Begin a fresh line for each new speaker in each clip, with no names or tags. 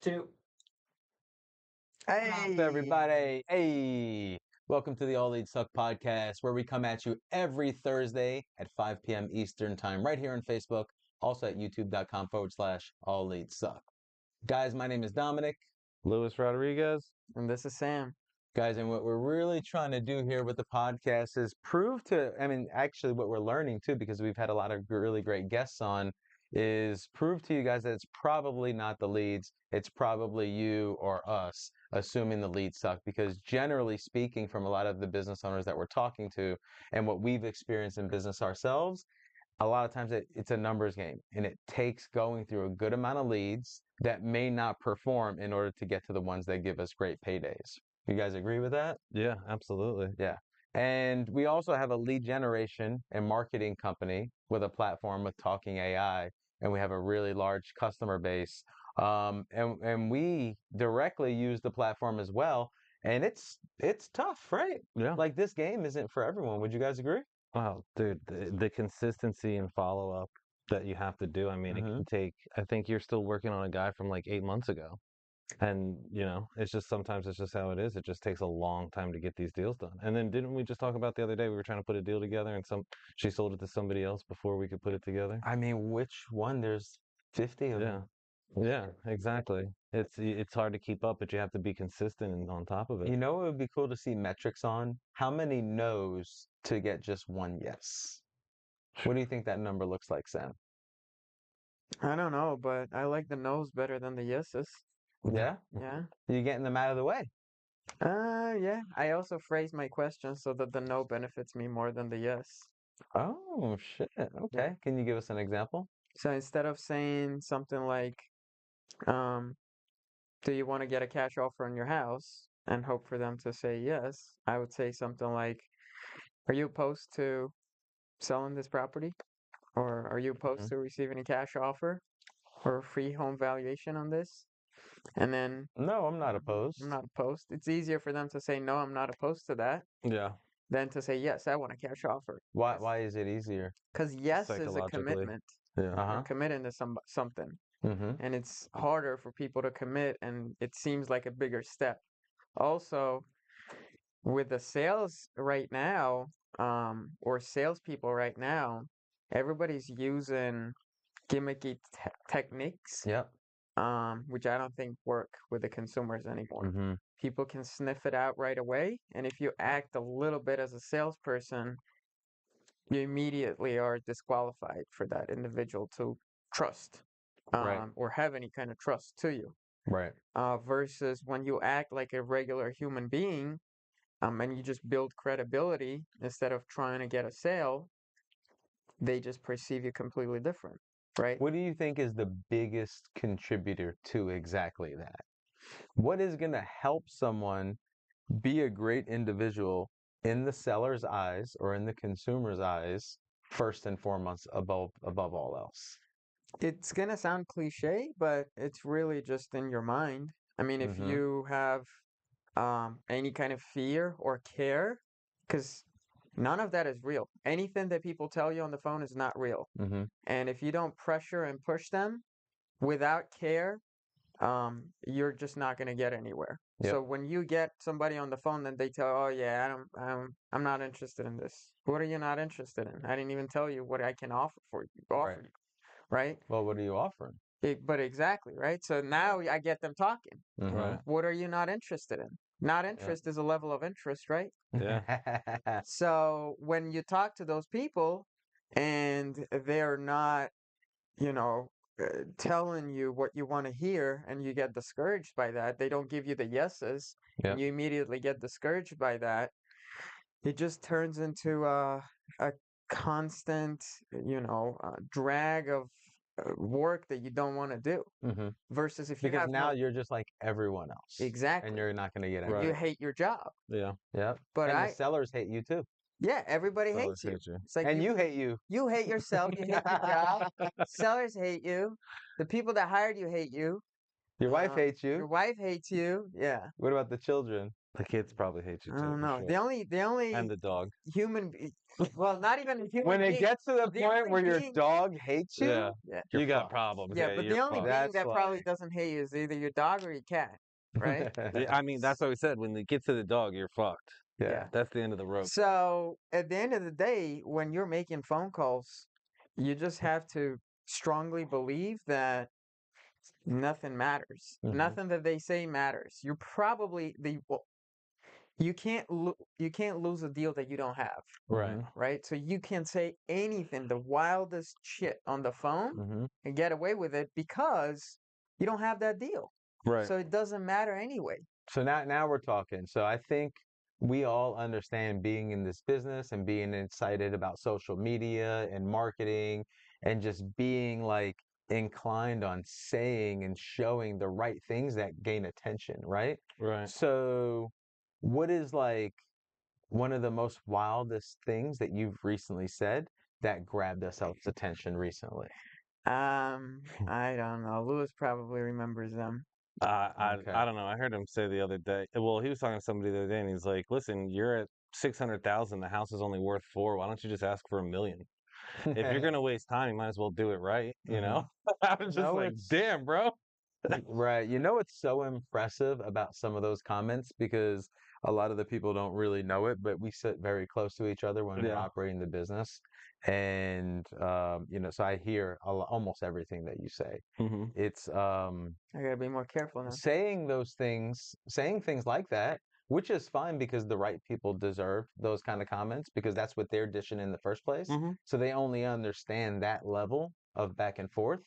Two.
What up, everybody? Hey, welcome to the All Leads Suck podcast, where we come at you every Thursday at 5 p.m. Eastern Time, right here on Facebook, also at youtube.com/All Leads Suck. Guys, my name is Dominic.
Luis Rodriguez.
And this is Sam.
Guys, and what we're really trying to do here with the podcast is prove to, actually, what we're learning too, because we've had a lot of really great guests on, is prove to you guys that it's probably not the leads, it's probably you or us assuming the leads suck. Because generally speaking, from a lot of the business owners that we're talking to and what we've experienced in business ourselves, a lot of times it's a numbers game, and it takes going through a good amount of leads that may not perform in order to get to the ones that give us great paydays. You guys agree with that?
Yeah, absolutely.
Yeah. And we also have a lead generation and marketing company with a platform with Talking AI, and we have a really large customer base. And we directly use the platform as well. And it's tough, right?
Yeah.
Like, this game isn't for everyone. Would you guys agree?
Wow, dude, the consistency and follow up that you have to do. I mean, it can take, I think you're still working on a guy from like 8 months ago. And, it's just sometimes it's just how it is. It just takes a long time to get these deals done. And then didn't we just talk about the other day we were trying to put a deal together and she sold it to somebody else before we could put it together?
I mean, which one? There's 50 of
Yeah.
them.
Yeah, exactly. It's hard to keep up, but you have to be consistent and on top of it.
You know, it would be cool to see metrics on how many no's to get just one yes. What do you think that number looks like, Sam?
I don't know, but I like the no's better than the yeses.
Yeah?
Yeah.
You getting them out of the way?
Yeah. I also phrase my question so that the no benefits me more than the yes.
Oh, shit. Okay. Can you give us an example?
So instead of saying something like, um, do you want to get a cash offer on your house and hope for them to say yes, I would say something like, are you opposed to selling this property? Or are you opposed
Mhm.
to receiving a cash offer or a free home valuation on this? And then
No, I'm not
I'm
opposed.
not opposed. It's easier for them to say, no, I'm not opposed to that,
Yeah,
than to say, yes, I want a cash offer.
Why is it easier?
Because yes is a
psychologically.
commitment.
Yeah.
You're
Uh-huh.
committing to something.
Mm-hmm.
And it's harder for people to commit, and it seems like a bigger step. Also, with the sales right now, or salespeople right now, everybody's using gimmicky techniques,
Yep.
which I don't think work with the consumers anymore.
Mm-hmm.
People can sniff it out right away, and if you act a little bit as a salesperson, you immediately are disqualified for that individual to trust,
Right.
or have any kind of trust to you.
Right.
Versus when you act like a regular human being, and you just build credibility instead of trying to get a sale, they just perceive you completely different, right?
What do you think is the biggest contributor to exactly that? What is going to help someone be a great individual in the seller's eyes or in the consumer's eyes, first and foremost, above all else?
It's gonna sound cliche, but it's really just in your mind. I mean, if
Mm-hmm.
you have any kind of fear or care, because none of that is real. Anything that people tell you on the phone is not real.
Mm-hmm.
And if you don't pressure and push them without care, you're just not going to get anywhere.
Yep.
So when you get somebody on the phone, then they tell, oh yeah, I'm not interested in this. What are you not interested in? I didn't even tell you what I can
Right.
offer you, right?
Well, what are you offering?
But exactly, right? So now I get them talking.
Mm-hmm.
Right.
What are you not interested in? Not
Yep.
interest is a level of interest, right?
Yeah.
So when you talk to those people and they're not, you know, telling you what you want to hear, and you get discouraged by that, they don't give you the yeses, and
Yep.
you immediately get discouraged by that, it just turns into a constant, drag of work that you don't want to do.
Mm-hmm.
Versus if you
Because
have
now you're just like everyone else, and
exactly,
you're not going to get
and
anywhere.
you
Right.
hate your job.
Yeah.
Yep.
But
And the sellers hate you too.
yeah, everybody
Sellers
hates you.
hate you.
It's like
And you hate you.
you hate yourself, you hate your job, sellers hate you, the people that hired you hate you,
Your wife hates
your
you.
wife hates you. Yeah.
What about the children?
The kids probably hate you
I
too,
don't
for
know.
sure.
The only
And the dog.
human, well, not even a human
When it
being.
gets to the
The
point
only
where your
being,
dog hates
Yeah.
you,
yeah,
you're
You got
fucked.
problems.
yeah,
Yeah,
but
you're
the only
fucked.
being
That's
that probably
like
doesn't hate you is either your dog or your cat, right?
I mean, that's what we said. When it gets to the dog, you're fucked.
yeah.
Yeah.
That's the end of the rope.
So at the end of the day, when you're making phone calls, you just have to strongly believe that nothing matters.
Mhm.
Nothing that they say matters. You're probably the well, you can't lose a deal that you don't have,
Right.
Mhm.
right? So you can say anything, the wildest shit on the phone
Mhm.
and get away with it because you don't have that deal.
Right.
So it doesn't matter anyway.
So now we're talking. So I think we all understand being in this business and being excited about social media and marketing and just being like inclined on saying and showing the right things that gain attention, right?
Right.
So what is like one of the most wildest things that you've recently said that grabbed us else's attention recently?
I don't know. Lewis probably remembers them.
Okay.
I don't know. I heard him say the other day. Well, he was talking to somebody the other day, and he's like, "Listen, you're at 600,000. The house is only worth 4. Why don't you just ask for 1 million? If you're gonna waste time, you might as well do it right." You
Mhm.
know? I was just
No,
like,
it's
"Damn, bro."
right. You know what's so impressive about some of those comments because a lot of the people don't really know it, but we sit very close to each other when we're
Yeah.
operating the business, and so I hear almost everything that you say.
Hmm.
It's
I gotta be more careful now.
saying things like that, which is fine because the right people deserve those kind of comments because that's what they're dishing in the first place.
Hmm.
So they only understand that level of back and forth,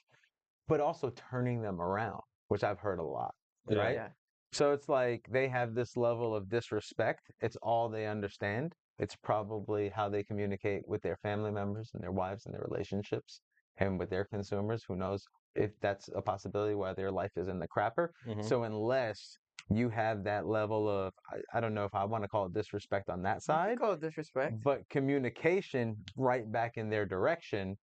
but also turning them around, which I've heard a lot,
Yeah.
right?
Yeah.
So it's like they have this level of disrespect. It's all they understand. It's probably how they communicate with their family members and their wives and their relationships and with their consumers. Who knows if that's a possibility why their life is in the crapper.
Hmm.
So unless you have that level of, I don't know if I want to call it disrespect on that
You can
side,
call it disrespect.
but communication right back in their direction,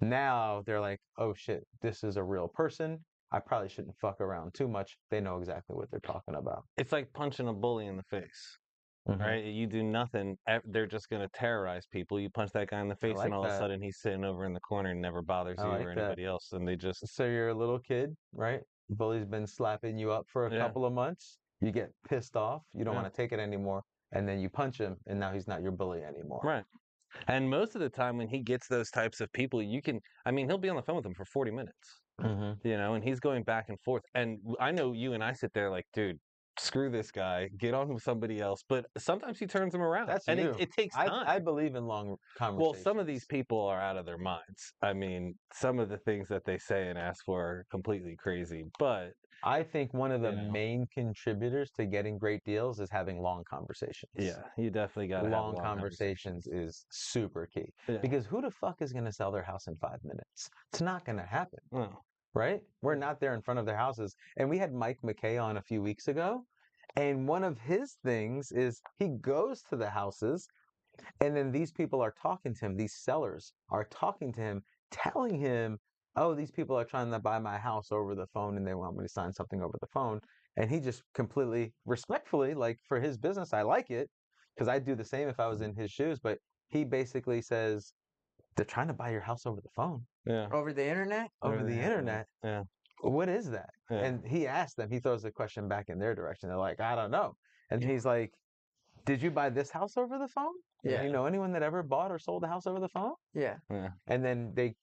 now they're like, oh shit, this is a real person. I probably shouldn't fuck around too much. They know exactly what they're talking about.
It's like punching a bully in the face,
Hmm.
right? You do nothing, they're just gonna terrorize people. You punch that guy in the
I
face, and
like
all of a
that.
sudden he's sitting over in the corner and never bothers
I
you
like
or
that.
anybody else, and they just,
So you're a little kid, right? Bully's been slapping you up for a
yeah,
couple of months. You get pissed off. You don't
yeah,
want to take it anymore. And then you punch him, and now he's not your bully anymore.
right. And most of the time when he gets those types of people, I mean, he'll be on the phone with them for 40 minutes,
Hmm.
and he's going back and forth. And I know you and I sit there like, dude, screw this guy, get on with somebody else. But sometimes he turns them around,
That's
and it,
you.
it takes
I
time.
believe in long
Well, some of these
conversations.
people are out of their minds. I mean, some of the things that they say and ask for are completely crazy. But,
I think one of the
you know,
main contributors to getting great deals is having long conversations.
yeah, you definitely got to have
Long
long
conversations
conversations.
is super key
Yeah.
because who the fuck is going to sell their house in 5 minutes? It's not going to happen,
Oh,
right? We're not there in front of their houses. And we had Mike McKay on a few weeks ago. And one of his things is he goes to the houses and then these people are talking to him, these sellers are talking to him, telling him, oh, these people are trying to buy my house over the phone and they want me to sign something over the phone. And he just completely respectfully, like for his business, I like it because I'd do the same if I was in his shoes. But he basically says, they're trying to buy your house over the phone,
yeah.
Over the internet?
over
Over the
the
internet.
internet.
Yeah.
What is that?
Yeah.
And he asked them, he throws the question back in their direction. They're like, I don't know. And
Yeah.
he's like, did you buy this house over the phone?
Yeah.
You know anyone that ever bought or sold a house over the phone?
Yeah.
Yeah.
And then he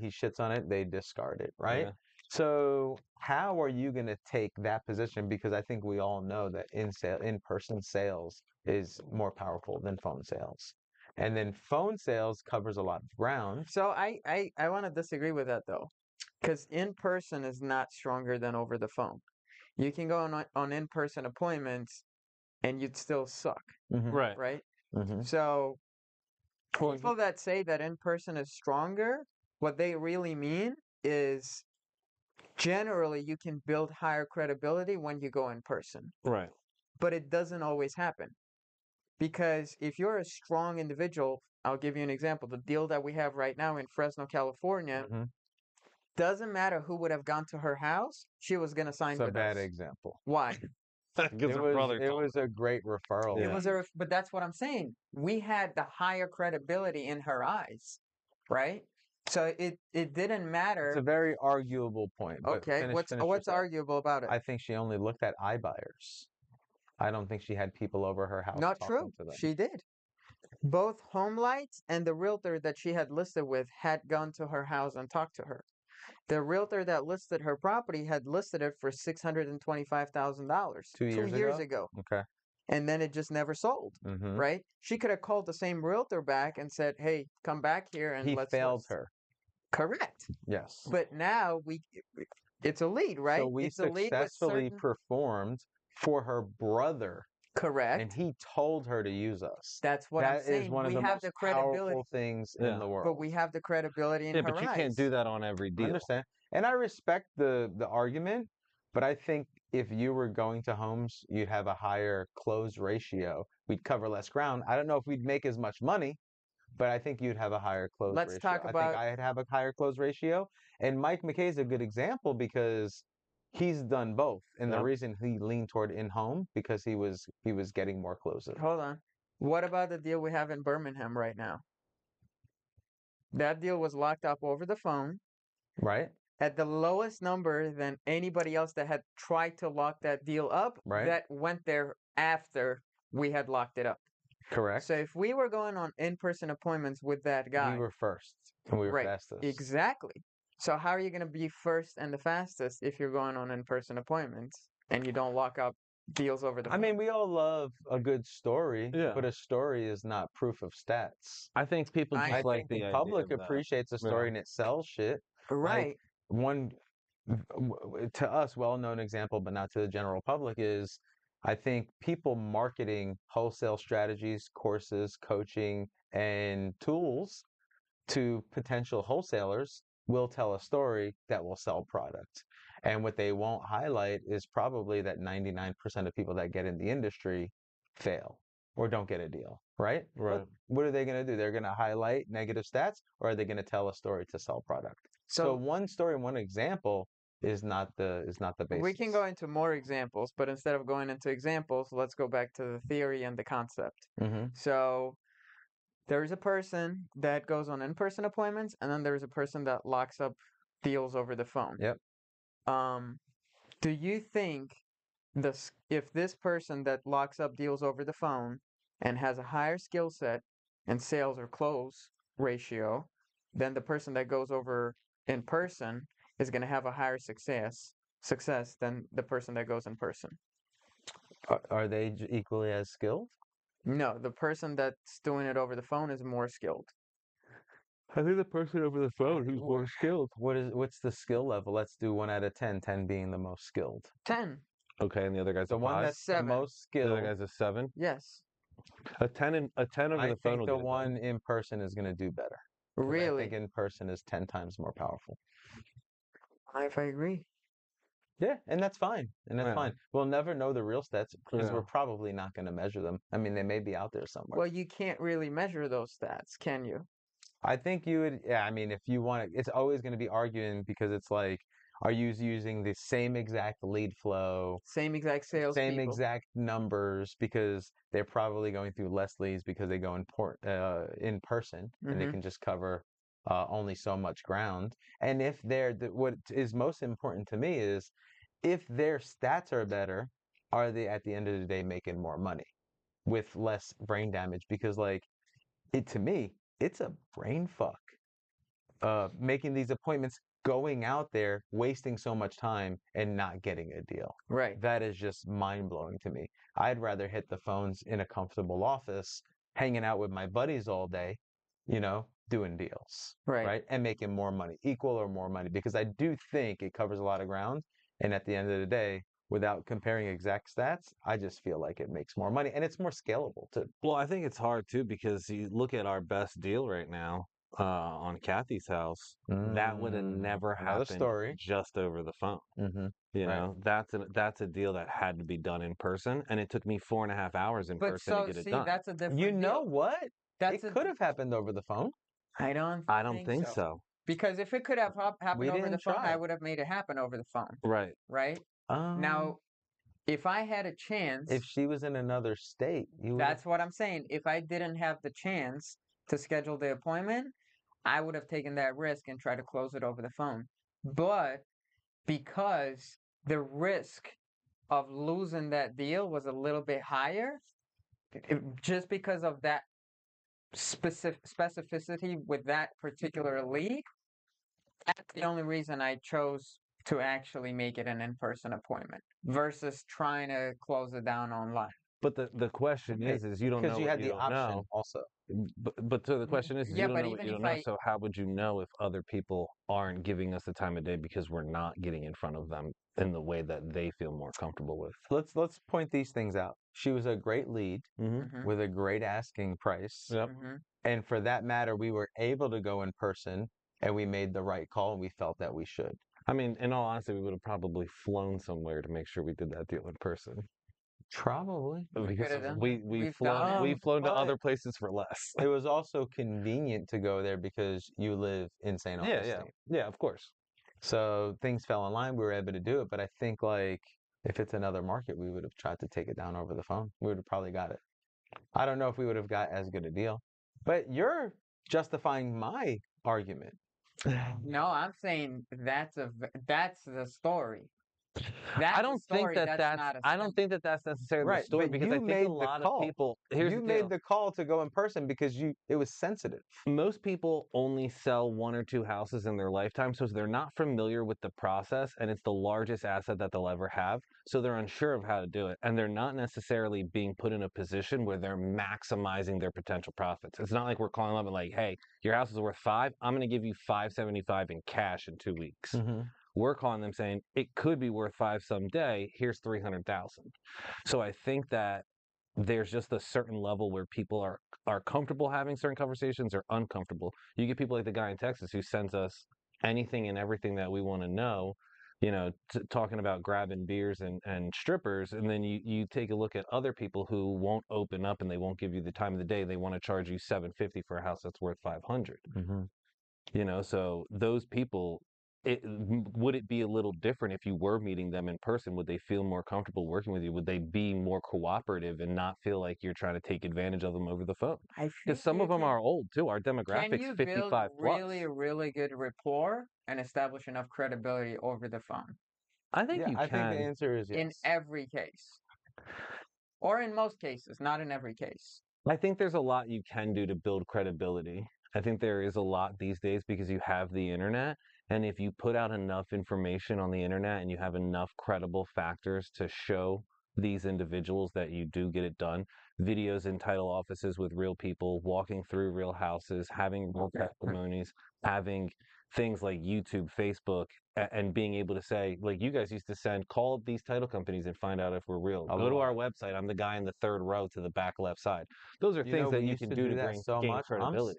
shits on it, they discard it, right?
Yeah.
So how are you going to take that position? Because I think we all know that in-person sales is more powerful than phone sales. And then phone sales covers a lot of ground.
So I want to disagree with that though, because in person is not stronger than over the phone. You can go on in-person appointments and you'd still suck,
Hmm.
Right.
right?
Hmm.
So
Well,
people that say that in person is stronger, what they really mean is generally you can build higher credibility when you go in person,
right.
but it doesn't always happen. Because if you're a strong individual, I'll give you an example. The deal that we have right now in Fresno, California,
Hmm.
doesn't matter who would have gone to her house, she was going to
It's
sign
a
with
bad
us.
example.
Why?
because her brother
It
told
was a great referral.
It
Yeah.
was a, but that's what I'm saying. We had the higher credibility in her eyes, right? So it didn't
It's a
matter.
very arguable point, but
Okay,
finish your
what's
thought.
arguable about it?
I think she only looked at iBuyers. I don't think she had people over her house
Not
talking
true.
to them.
She did. Both Home Lights and the realtor that she had listed with had gone to her house and talked to her. The realtor that listed her property had listed it for $625,000
2
2
years
years
ago?
ago,
Okay.
and then it just never sold.
Mm-hmm.
Right? She could have called the same realtor back and said, "Hey, come back here and
He
let's
failed
list."
her.
Correct.
Yes.
But now it's a lead,
So
right?
we
It's a lead with
successfully
certain.
performed for her brother, and
Correct.
he told her to use us.
That's what I'm
That is
saying.
one of
We
the
have
most
the credibility,
powerful things in
Yeah.
the
but
world.
we have the credibility in
Yeah,
her
but you
eyes.
can't do that on every
I
deal.
understand. And I respect the argument, but I think if you were going to homes, you'd have a higher close ratio. We'd cover less ground. I don't know if we'd make as much money, but I think you'd have a higher close
Let's
ratio.
talk
I think
about.
I'd have a higher close ratio. And Mike McKay is a good example because he's done both. And the
Yep.
reason he leaned toward in-home because he was getting more closes.
Hold on. What about the deal we have in Birmingham right now? That deal was locked up over the phone
Right?
at the lowest number than anybody else that had tried to lock that deal up
Right.
that went there after we had locked it up.
Correct.
So if we were going on in-person appointments with that guy,
we were first and we were
right,
fastest.
exactly. So how are you going to be first and the fastest if you're going on in-person appointments and you don't lock up deals over the
I
phone?
mean, we all love a good story,
Yeah.
but a story is not proof of stats.
I think people
I
just
I
like
think the
the idea
public
of that.
appreciates a story and it sells shit.
Right.
One to us well-known example, but not to the general public, is I think people marketing wholesale strategies, courses, coaching, and tools to potential wholesalers will tell a story that will sell product. And what they won't highlight is probably that 99% of people that get in the industry fail or don't get a deal, right?
Right.
What are they going to do? They're going to highlight negative stats, or are they going to tell a story to sell product? So one story, one example is not the basis.
We can go into more examples, but instead of going into examples, let's go back to the theory and the concept.
Mm-hmm.
So there's a person that goes on in-person appointments, and then there's a person that locks up deals over the phone.
Yep.
Do you think if this person that locks up deals over the phone and has a higher skill set and sales or close ratio than the person that goes over in person is going to have a higher success than the person that goes in person?
Are they equally as skilled?
No, the person that's doing it over the phone is more skilled.
I think the person over the phone who's more skilled.
What's the skill level? Let's do 1 out of 10, 10 being the most skilled.
10.
Okay, and the other guy's
The
a
one
5.
that's the
7.
most
The
skilled.
other guy's a 7.
Yes.
A 10 over
I
the phone
think
will
the
get it done.
one in person is going to do better. 'Cause I
Really?
think in person is 10 times more powerful.
I agree.
Yeah, and that's fine. And that's
Yeah.
fine. We'll never know the real stats because
Yeah.
we're probably not going to measure them. I mean, they may be out there somewhere.
Well, you can't really measure those stats, can you?
I think you would, yeah, I mean, if you want to, it's always going to be arguing because it's like, are you using the same exact lead flow,
Same exact sales
same
people.
exact numbers because they're probably going through less leads because they go in person and they
Mhm.
can just cover only so much ground. And if what is most important to me is if their stats are better, are they at the end of the day making more money with less brain damage? Because like to me, it's a brain fuck making these appointments, going out there, wasting so much time and not getting a deal.
Right.
That is just mind blowing to me. I'd rather hit the phones in a comfortable office, hanging out with my buddies all day, doing deals,
Right.
And making more money, equal or more money, because I do think it covers a lot of ground. And at the end of the day, without comparing exact stats, I just feel like it makes more money and it's more scalable too.
Well, I think it's hard too because you look at our best deal right now on Kathy's house. That would have never
Another
happened
story.
just over the phone.
Mm-hmm.
You
Right.
know, that's a deal that had to be done in person, and it took me 4.5 hours in
But
person to get it done.
that's a different
You know
deal.
what?
That's
It could have happened over the phone.
I don't
I don't think so.
Because if it could have happened
We
over the
didn't
phone, I
try.
would have made it happen over the phone.
Right.
Right? Now, if I had a
If
chance,
she was in another state, you would have.
that's what I'm saying. If I didn't have the chance to schedule the appointment, I would have taken that risk and tried to close it over the phone. But because the risk of losing that deal was a little bit higher, just because of that specificity with that particular league, that's the only reason I chose to actually make it an in-person appointment versus trying to close it down online.
But the question
Okay,
is you don't
because
know
you
what
had
you
the
don't know.
option also.
But so the question is you
Yeah,
don't
but
know what
even
you don't
if
know.
I,
So how would you know if other people aren't giving us the time of day because we're not getting in front of them in the way that they feel more comfortable with?
Let's point these things out. She was a great lead
Mm-hmm.
mm-hmm,
with a great asking price.
Yep.
mm-hmm.
And for that matter, we were able to go in person and we made the right call and we felt that we should.
I mean, in all honesty, we would have probably flown somewhere to make sure we did that deal in person.
Probably.
We could
Because
have done
we
that.
we've
We've done it.
we've flown to
But
other places for less.
it was also convenient to go there because you live in St.
Yeah,
Augustine.
yeah, of course.
So things fell in line. We were able to do it. But I think like if it's another market, we would have tried to take it down over the phone. We would have probably got it. I don't know if we would have got as good a deal. But you're justifying my argument.
No, I'm saying that's the story.
I
That's a
don't think
story.
that
That's
that's
not a
I don't think that that's necessarily the
Right,
story
but
because
you
I think a
made the
lot of
call.
people. Here's
You
the
made
deal.
the call to go in person because it was sensitive.
Most people only sell one or two houses in their lifetime, so they're not familiar with the process, and it's the largest asset that they'll ever have. So they're unsure of how to do it, and they're not necessarily being put in a position where they're maximizing their potential profits. It's not like we're calling up and like, "Hey, your house is worth 5. I'm going to give you 575 in cash in 2 weeks."
Mm-hmm.
We're calling them saying it could be worth 5 someday. Here's 300,000. So I think that there's just a certain level where people are comfortable having certain conversations or uncomfortable. You get people like the guy in Texas who sends us anything and everything that we want to know, talking about grabbing beers and strippers, and then you take a look at other people who won't open up and they won't give you the time of the day. They want to charge you 750 for a house that's worth 500.
Mm-hmm.
So those people, would it be a little different if you were meeting them in person? Would they feel more comfortable working with you? Would they be more cooperative and not feel like you're trying to take advantage of them over the phone?
I
Because
think
some
you
of them
can.
are old too. Our
Can
demographic's
you build
55 plus.
really, really good rapport and establish enough credibility over the phone
I think
Yeah,
you
I think the
can.
answer is
in
yes.
every case, or in most cases, not in every case?
I think there's a lot you can do to build credibility. I think there is a lot these days because you have the internet. And if you put out enough information on the internet and you have enough credible factors to show these individuals that you do get it done, videos in title offices with real people, walking through real houses, having real testimonies, having things like YouTube, Facebook, and being able to say, like you guys used to send, call these title companies and find out if we're real.
A
Go to our
lot.
website. I'm the guy in the third row to the back left side. Those are things that
We
you
used
can
to
do
do
to
that so
gain
much.
credibility.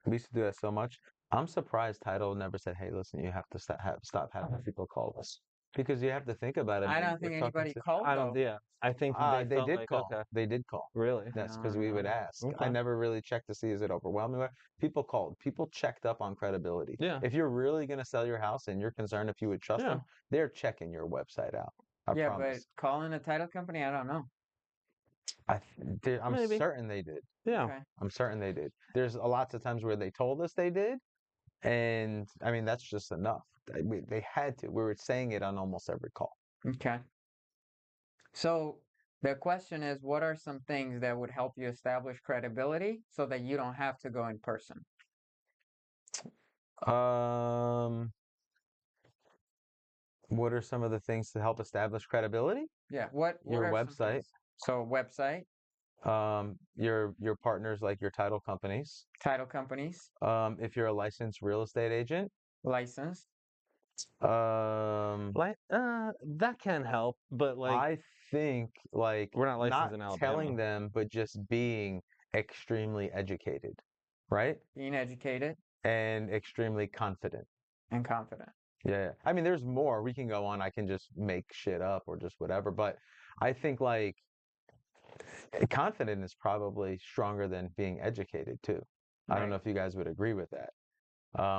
We used to do that so much. I'm surprised Title never said, "Hey, listen, you have to stop having people call us," because you have to think about it,
I
man.
don't
We're
think
talking
anybody
to.
called
I don't,
though.
yeah. I think they
They
felt
did
like,
call.
okay,
They did call.
really?
That's because we would ask. I
Okay.
never really checked to see is it overwhelming. People called. People checked up on credibility.
Yeah.
If you're really going to sell your house and you're concerned if you would trust
Yeah.
them, they're checking your website out. I
Yeah, but
promise.
calling a title company, I don't know.
I'm
Maybe.
certain they did.
Yeah.
Okay.
I'm certain they did. There's a lots of times where they told us they did, and I mean that's just enough. They had to. We were saying it on almost every call.
Okay. So the question is, what are some things that would help you establish credibility so that you don't have to go in person?
Um, what are some of the things to help establish credibility?
Yeah. What
Your
are some
website,
things? So website,
your partners like your title companies.
title companies,
If you're a licensed real estate agent,
license.
um,
Like, that can help, but like,
I think like
we're not licensed
not
in
telling
Alabama.
them, but just being extremely educated, right?
Being educated
And extremely confident.
and confident.
Yeah. I mean, there's more. We can go on. I can just make shit up or just whatever. But I think like confident is probably stronger than being educated too. I don't know
Right.
if you guys would agree with that.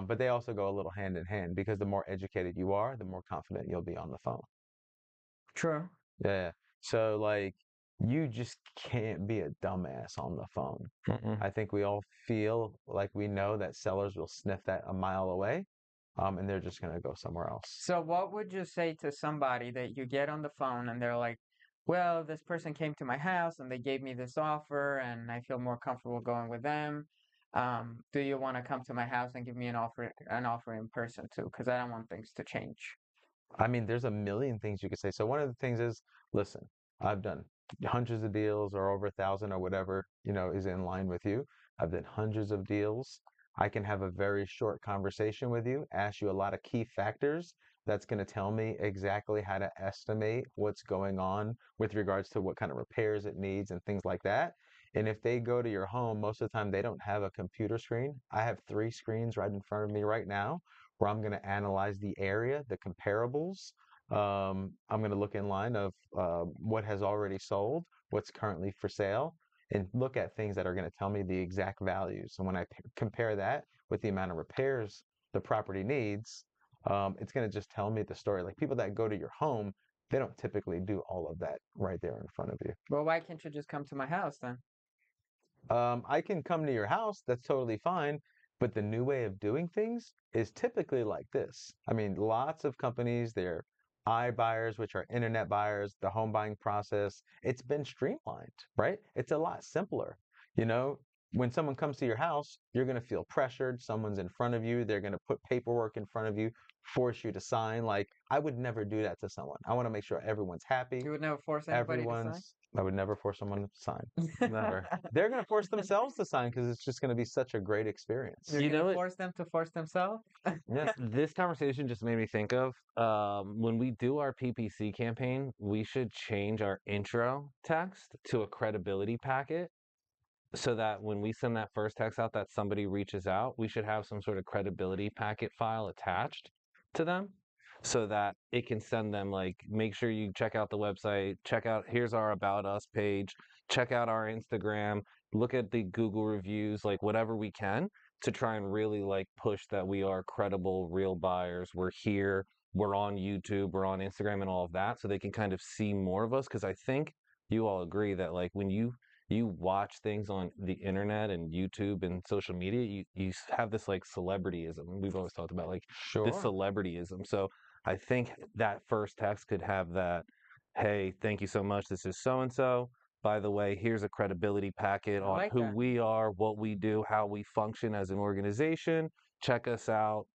But they also go a little hand in hand because the more educated you are, the more confident you'll be on the phone.
True.
Yeah. So like you just can't be a dumbass on the phone.
Mm-mm.
I think we all feel like we know that sellers will sniff that a mile away, and they're just gonna go somewhere else.
So what would you say to somebody that you get on the phone and they're like, well, this person came to my house and they gave me this offer and I feel more comfortable going with them. Do you want to come to my house and give me an offer in person too? Because I don't want things to change.
I mean, there's a million things you could say. So one of the things is, listen, I've done hundreds of deals or over 1,000 or whatever, is in line with you. I've done hundreds of deals. I can have a very short conversation with you, ask you a lot of key factors that's going to tell me exactly how to estimate what's going on with regards to what kind of repairs it needs and things like that. And if they go to your home, most of the time they don't have a computer screen. I have 3 screens right in front of me right now where I'm going to analyze the area, the comparables. I'm going to look in line of what has already sold, what's currently for sale, and look at things that are going to tell me the exact values. And when I compare that with the amount of repairs the property needs, it's going to just tell me the story. Like people that go to your home, they don't typically do all of that right there in front of you.
Well, why can't you just come to my house then?
I can come to your house, that's totally fine. But the new way of doing things is typically like this. I mean, lots of companies, they're iBuyers, which are internet buyers, the home buying process, it's been streamlined, right? It's a lot simpler. You know, when someone comes to your house, you're going to feel pressured. Someone's in front of you, they're going to put paperwork in front of you, force you to sign. Like, I would never do that to someone. I want to make sure everyone's happy.
You would never force anybody to sign?
I would never force someone to sign.
Never.
They're going to force themselves to sign because it's just going to be such a great experience.
You're
You
gonna
know what?
force them to force themselves?
Yeah.
This conversation just made me think of when we do our PPC campaign, we should change our intro text to a credibility packet so that when we send that first text out that somebody reaches out, we should have some sort of credibility packet file attached to them so that it can send them like make sure you check out the website, check out here's our about us page, check out our Instagram, look at the Google reviews, like whatever we can to try and really like push that we are credible real buyers. We're here, we're on YouTube, we're on Instagram and all of that so they can kind of see more of us because I think you all agree that like when you watch things on the internet and YouTube and social media, you have this like celebrityism. We've always talked about like this
Sure.
celebrityism. So I think that first text could have that, hey, thank you so much. This is so and so. By the way, here's a credibility packet
I
on
like
who
that.
we are, what we do, how we function as an organization. Check us out,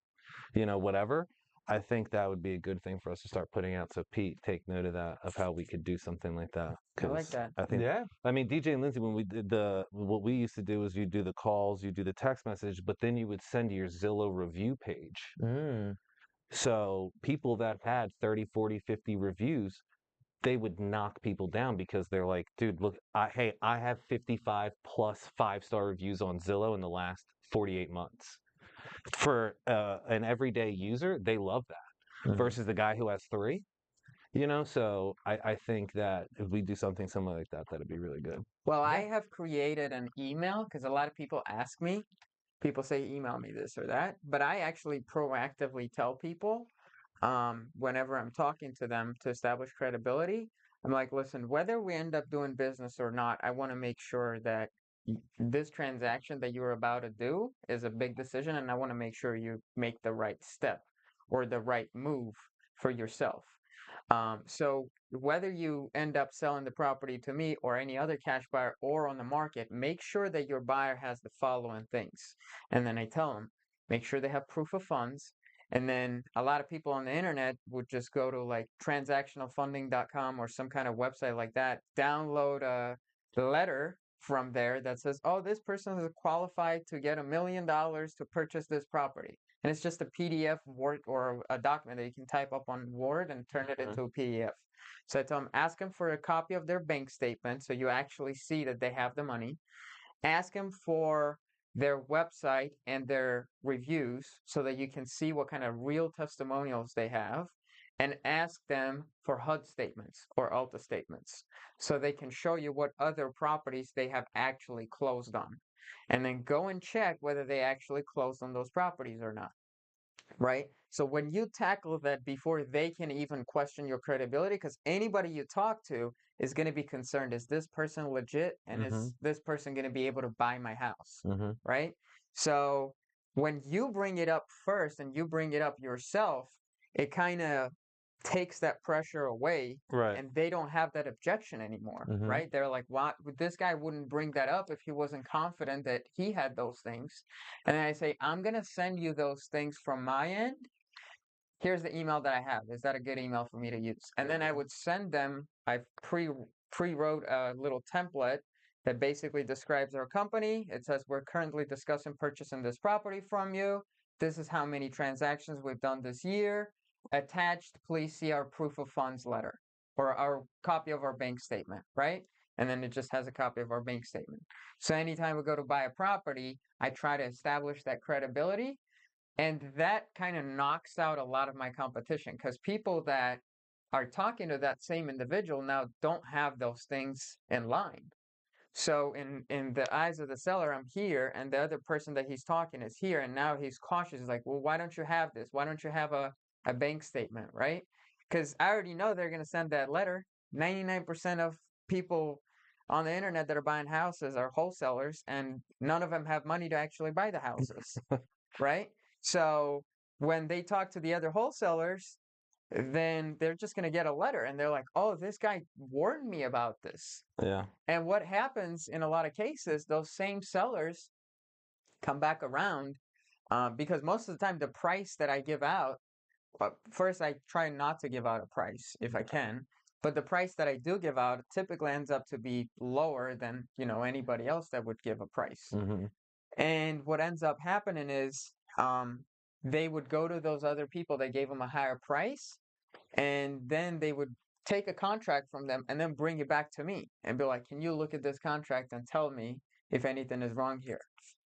whatever. I think that would be a good thing for us to start putting out. So Pete, take note of that, of how we could do something like that.
I like
Because
that.
I think,
Yeah.
I mean, DJ and Lindsay, when we did what we used to do is you do the calls, you do the text message, but then you would send your Zillow review page.
Mm.
So people that had 30, 40, 50 reviews, they would knock people down because they're like, dude, look, hey, I have 55 plus 5-star reviews on Zillow in the last 48 months. For an everyday user, they love that
Mm.
versus the guy who has 3. So I think that if we do something similar like that, that'd be really good.
Well, I
Yeah.
have created an email because a lot of people ask me. People say, email me this or that, but I actually proactively tell people whenever I'm talking to them to establish credibility. I'm like, listen, whether we end up doing business or not, I want to make sure that this transaction that you're about to do is a big decision, and I want to make sure you make the right step or the right move for yourself. So whether you end up selling the property to me or any other cash buyer or on the market, make sure that your buyer has the following things. And then I tell them, make sure they have proof of funds. And then a lot of people on the internet would just go to like transactionalfunding.com or some kind of website like that, download a letter from there that says, oh, this person is qualified to get $1 million to purchase this property. And it's just a PDF Word or a document that you can type up on Word and turn it
Mhm.
into a PDF. So I tell them, ask them for a copy of their bank statement so you actually see that they have the money. Ask them for their website and their reviews so that you can see what kind of real testimonials they have. And ask them for HUD statements or ALTA statements so they can show you what other properties they have actually closed on. And then go and check whether they actually closed on those properties or not. right? So when you tackle that before they can even question your credibility, because anybody you talk to is going to be concerned, is this person legit? And
Mm-hmm.
is this person going to be able to buy my house?
Mm-hmm.
Right? So when you bring it up first and you bring it up yourself, it kind of takes that pressure away
Right.
and they don't have that objection anymore,
Mm-hmm.
right? They're like, what? This guy wouldn't bring that up if he wasn't confident that he had those things. And then I say, I'm going to send you those things from my end. Here's the email that I have. Is that a good email for me to use? And then I would send them, I pre-wrote a little template that basically describes our company. It says, we're currently discussing purchasing this property from you. This is how many transactions we've done this year. Attached, please see our proof of funds letter or our copy of our bank statement, right? And then it just has a copy of our bank statement. So anytime we go to buy a property, I try to establish that credibility. And that kind of knocks out a lot of my competition because people that are talking to that same individual now don't have those things in line. So in the eyes of the seller, I'm here, and the other person that he's talking is here, and now he's cautious. He's like, well, why don't you have this? Why don't you have a bank statement, right? Because I already know they're going to send that letter. 99% of people on the internet that are buying houses are wholesalers, and none of them have money to actually buy the houses, right? So when they talk to the other wholesalers, then they're just going to get a letter and they're like, oh, this guy warned me about this.
Yeah.
And what happens in a lot of cases, those same sellers come back around because most of the time the price that I give out, first I try not to give out a price if I can, but the price that I do give out typically ends up to be lower than, anybody else that would give a price.
Mm-hmm.
And what ends up happening is they would go to those other people that gave them a higher price, and then they would take a contract from them and then bring it back to me and be like, can you look at this contract and tell me if anything is wrong here?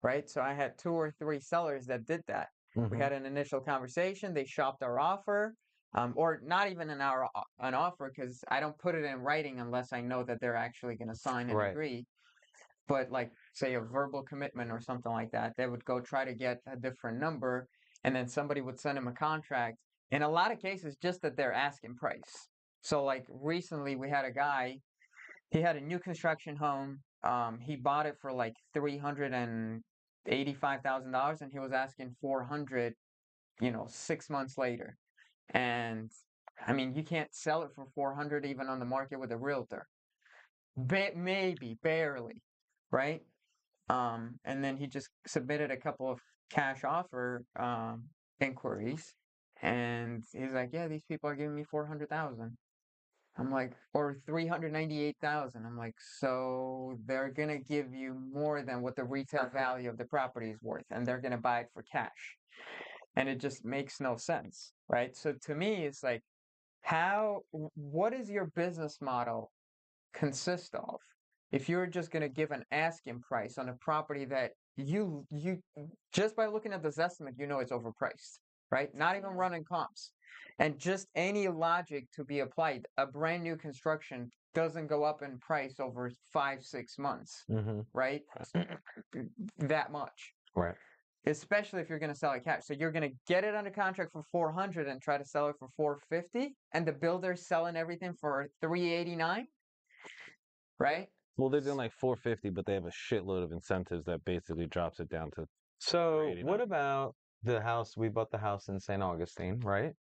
Right? So I had 2 or 3 sellers that did that. We
Mm-hmm.
had an initial conversation. They shopped our offer, or not even an offer because I don't put it in writing unless I know that they're actually going to sign and
Right.
agree. But like, say, a verbal commitment or something like that, they would go try to get a different number, and then somebody would send them a contract. In a lot of cases, just that they're asking price. So like recently, we had a guy. He had a new construction home. He bought it for like $385,000, and he was asking 400. 6 months later, and I mean, you can't sell it for 400 even on the market with a realtor. Maybe barely, right? And then he just submitted a couple of cash offer inquiries, and he's like, "Yeah, these people are giving me 400,000." I'm like, or 398,000. I'm like, so they're gonna give you more than what the retail value of the property is worth, and they're gonna buy it for cash, and it just makes no sense, right? So to me, it's like, what is your business model consist of? If you're just going to give an asking price on a property that you just by looking at this estimate, it's overpriced, right? Not even running comps. And just any logic to be applied, a brand new construction doesn't go up in price over 5, 6 months,
Mm-hmm.
right? That much.
Right.
Especially if you're going to sell it cash. So you're going to get it under contract for 400 and try to sell it for 450, and the builder's selling everything for 389, right?
Well, they're doing like 450, but they have a shitload of incentives that basically drops it down to
So what
389.
about the house? We bought the house in St. Augustine, right?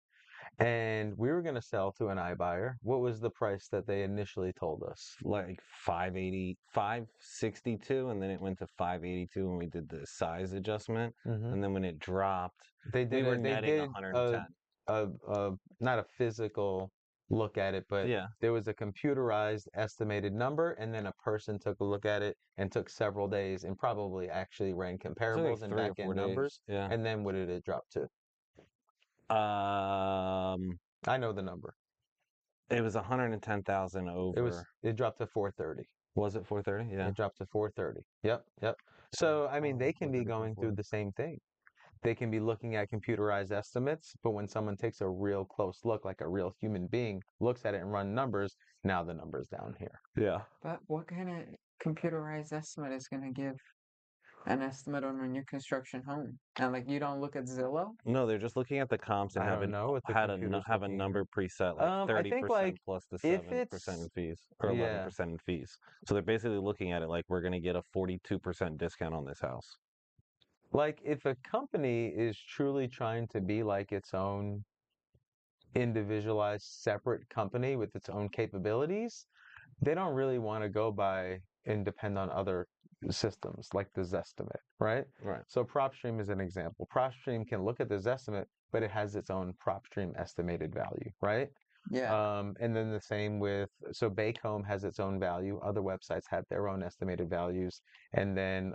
And we were going to sell to an iBuyer. What was the price that they initially told us?
Like 580, 562, and then it went to 582 when we did the size adjustment.
Mm-hmm.
And then when it dropped,
They
we
did
were
they
netting
did
110.
not a physical look at it, but
Yeah.
there was a computerized estimated number, and then a person took a look at it and took several days and probably actually ran
It took like
comparables and
3 or 4
back-end
days.
numbers.
Yeah.
And then what did it drop to?
Um,
I know the number.
it was 110,000 over.
It dropped to 430.
Was it 430? Yeah.
It dropped to 430. Yep, yep. So, I mean, they can be going through the same thing. They can be looking at computerized estimates, but when someone takes a real close look, like a real human being, looks at it and run numbers, now the number's down here.
Yeah.
But what kind of computerized estimate is going to give an estimate on a new construction home. And like you don't look at Zillow?
No, they're just looking at the comps and
I don't know what the computer's
have a
looking at.
number preset, like
I think like
30% plus the
if
7%
it's
in fees or
yeah,
11% in fees. So they're basically looking at it like we're going to get a 42% discount on this house.
like if a company is truly trying to be like its own individualized separate company with its own capabilities, they don't really want to go by and depend on other systems like the Zestimate, right?
Right.
So PropStream is an example. PropStream can look at the Zestimate, but it has its own PropStream estimated value, right?
Yeah.
And then the same with, so Baycomb has its own value. Other websites have their own estimated values. And then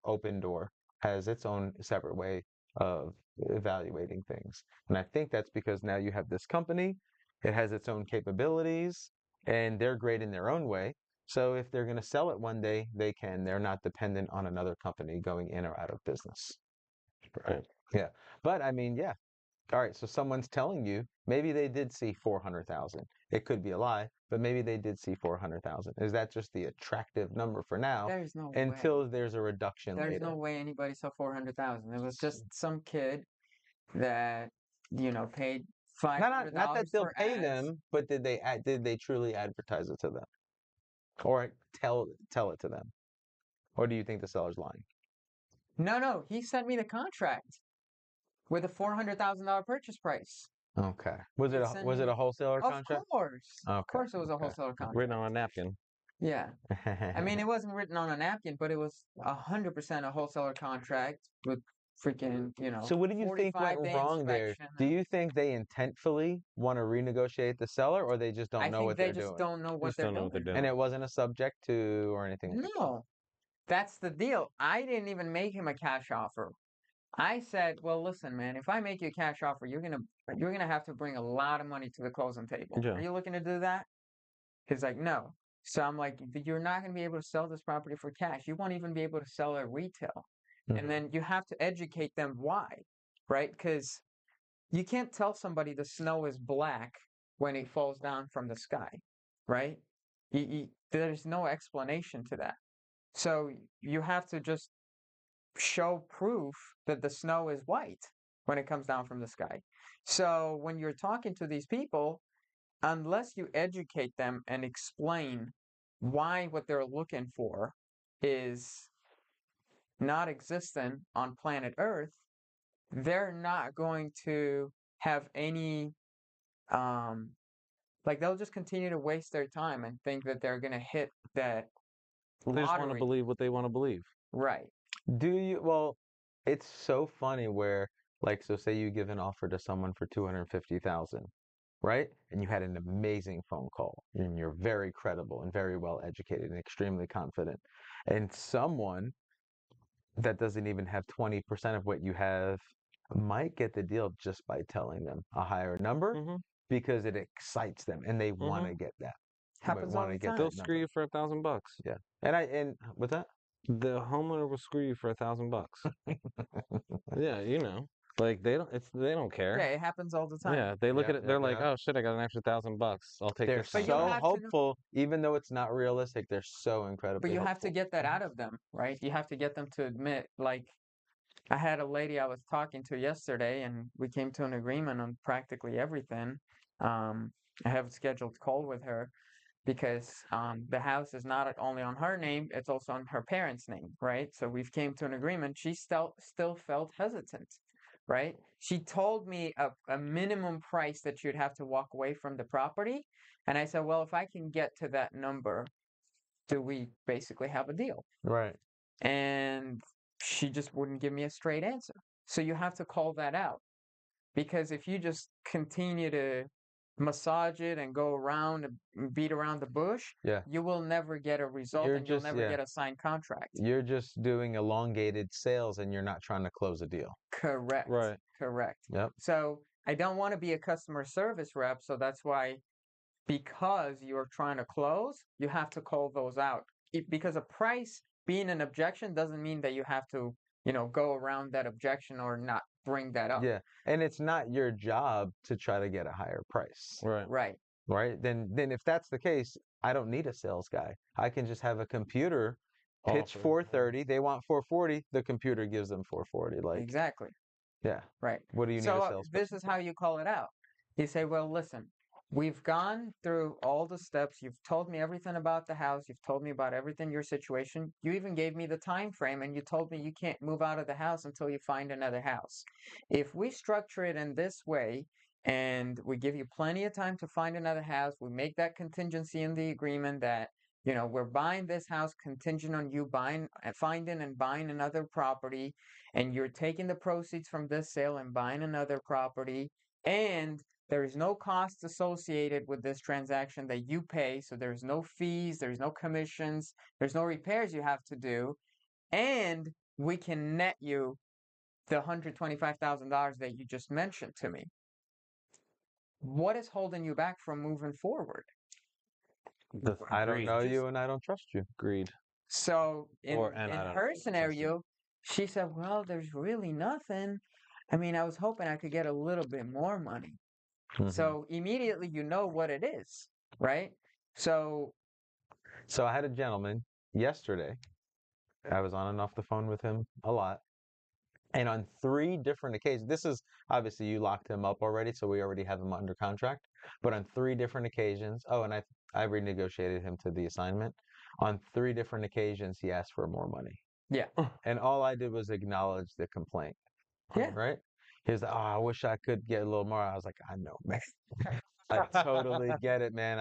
Open Door has its own separate way of evaluating things. And I think that's because now you have this company, it has its own capabilities, and they're great in their own way. So if they're going to sell it one day, they can. They're not dependent on another company going in or out of business.
Right.
Yeah. But I mean, yeah. All right, so someone's telling you maybe they did see 400,000. It could be a lie, but maybe they did see 400,000. Is that just the attractive number for now
There's no
until
way.
there's a reduction
There's
later?
no way anybody saw 400,000. It was just some kid that, paid five hundred
Not that
dollars
they'll
for
pay
ads.
them, but did they truly advertise it to them or tell it to them? Or do you think the seller's lying?
No, he sent me the contract with a $400,000 purchase price.
Okay.
He'd send
Was
me
it a wholesaler
Of
contract?
course. Of
Okay.
course it was a wholesaler
Written
contract.
on a napkin.
Yeah. I mean,
Okay.
it wasn't written on a napkin, but it was 100% a wholesaler contract with freaking,
So what do you think went
45-day
wrong there?
inspection.
Do you think they intentfully want to renegotiate the seller or they just
I
don't know
think
what
they
they're
just
doing?
don't know what
Just
they're
don't know what they're
doing.
And
doing.
it wasn't a subject to or anything like that.
No, that's the deal. I didn't even make him a cash offer. I said, "Well, listen, man, if I make you a cash offer, you're gonna have to bring a lot of money to the closing table. Are
Yeah.
you looking to do that?" He's like, "No." So I'm like, "You're not gonna be able to sell this property for cash. You won't even be able to sell it retail." And
Mhm.
then you have to educate them why, right? Because you can't tell somebody the snow is black when it falls down from the sky, right? There's no explanation to that. So you have to just show proof that the snow is white when it comes down from the sky. So when you're talking to these people, unless you educate them and explain why what they're looking for is not existent on planet Earth, they're not going to have any um like they'll just continue to waste their time and think that they're going to hit that
They just want to
lottery.
believe what they want to believe.
Right.
Well, it's so funny where like so say you give an offer to someone for 250,000, right? And you had an amazing phone call and you're very credible and very well educated and extremely confident. And someone that doesn't even have 20% of what you have might get the deal just by telling them a higher number
Mm-hmm.
because it excites them and they want
Mm-hmm.
to get that.
Happens all
Want
the
to get
time.
They'll
that
screw
number.
you for $1,000.
Yeah. And with that,
The homeowner will screw you for $1,000. Yeah, like they don't
Yeah,
care.
it happens all the time.
Yeah, they look at
yep,
it.
yep,
They're like,
yep.
oh shit, I got an extra $1,000. I'll take
They're
this
But
time.
you
so
have to know,
hopeful, even though it's not realistic, they're so
but
incredibly
you have to
hopeful.
get that out of them, right? You have to get them to admit, like, I had a lady I was talking to yesterday, and we came to an agreement on practically everything. I have a scheduled call with her because the house is not only on her name, it's also on her parents' name, right? So we've came to an agreement. She still felt hesitant, right? She told me a minimum price that you'd have to walk away from the property. And I said, well, if I can get to that number, do we basically have a deal?
Right.
And she just wouldn't give me a straight answer. So you have to call that out. Because if you just continue to massage it and go around and beat around the bush,
Yeah.
you will never get a result and you'll never
Yeah.
get a signed contract.
You're just doing elongated sales and you're not trying to close a deal.
Correct.
Right.
Correct.
Yep.
So I don't want to be a customer service rep. So that's why, because you're trying to close, you have to call those out. Because a price being an objection doesn't mean that you have to, go around that objection or not bring that up.
Yeah. And it's not your job to try to get a higher price.
Right.
Right.
Right? Then if that's the case, I don't need a sales guy. I can just have a computer pitch
Offer.
430. They want 440. The computer gives them 440. Like,
Exactly.
yeah.
Right.
What do you need
So
a
this
salesperson
is
for?
how you call it out. You say, well, listen, we've gone through all the steps. You've told me everything about the house. You've told me about everything, your situation. You even gave me the time frame and you told me you can't move out of the house until you find another house. If we structure it in this way and we give you plenty of time to find another house, we make that contingency in the agreement that we're buying this house contingent on you buying, finding and buying another property, and you're taking the proceeds from this sale and buying another property, and there is no cost associated with this transaction that you pay, so there's no fees, there's no commissions, there's no repairs you have to do, and we can net you the $125,000 that you just mentioned to me. What is holding you back from moving forward?
I don't
Agreed.
know you and I don't trust you.
Agreed.
So
And
in
I don't
her
trust you.
scenario, she said, "Well, there's really nothing. I mean, I was hoping I could get a little bit more money." So immediately you know what it is, right? So
So I had a gentleman yesterday. I was on and off the phone with him a lot. And on 3 different occasions, this is obviously you locked him up already, so we already have him under contract. But on 3 different occasions, oh, and I renegotiated him to the assignment. On 3 different occasions, he asked for more money.
yeah,
And all I did was acknowledge the complaint,
yeah,
right? He was like, oh, I wish I could get a little more. I was like, I know, man. I totally get it, man.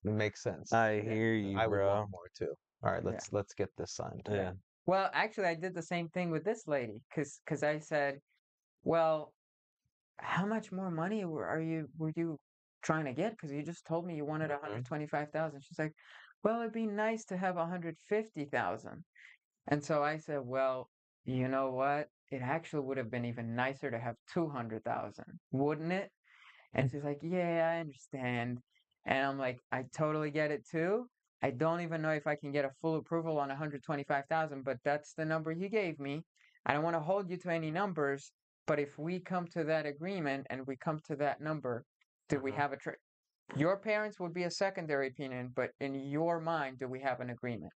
It makes sense.
I
yeah,
hear you,
I would want
bro.
more too. All right,
yeah.
let's get this signed.
Yeah.
Well, actually, I did the same thing with this lady because I said, "Well, how much more money were you trying to get? Because you just told me you wanted
Mhm.
125,000." She's like, "Well, it'd be nice to have 150,000." And so I said, "Well, you know what? It actually would have been even nicer to have 200,000, wouldn't it?" And she's like, "Yeah, I understand." And I'm like, "I totally get it too. I don't even know if I can get a full approval on 125,000, but that's the number you gave me. I don't want to hold you to any numbers, but if we come to that agreement and we come to that number, do we have a your parents would be a secondary opinion, but in your mind, do we have an agreement?"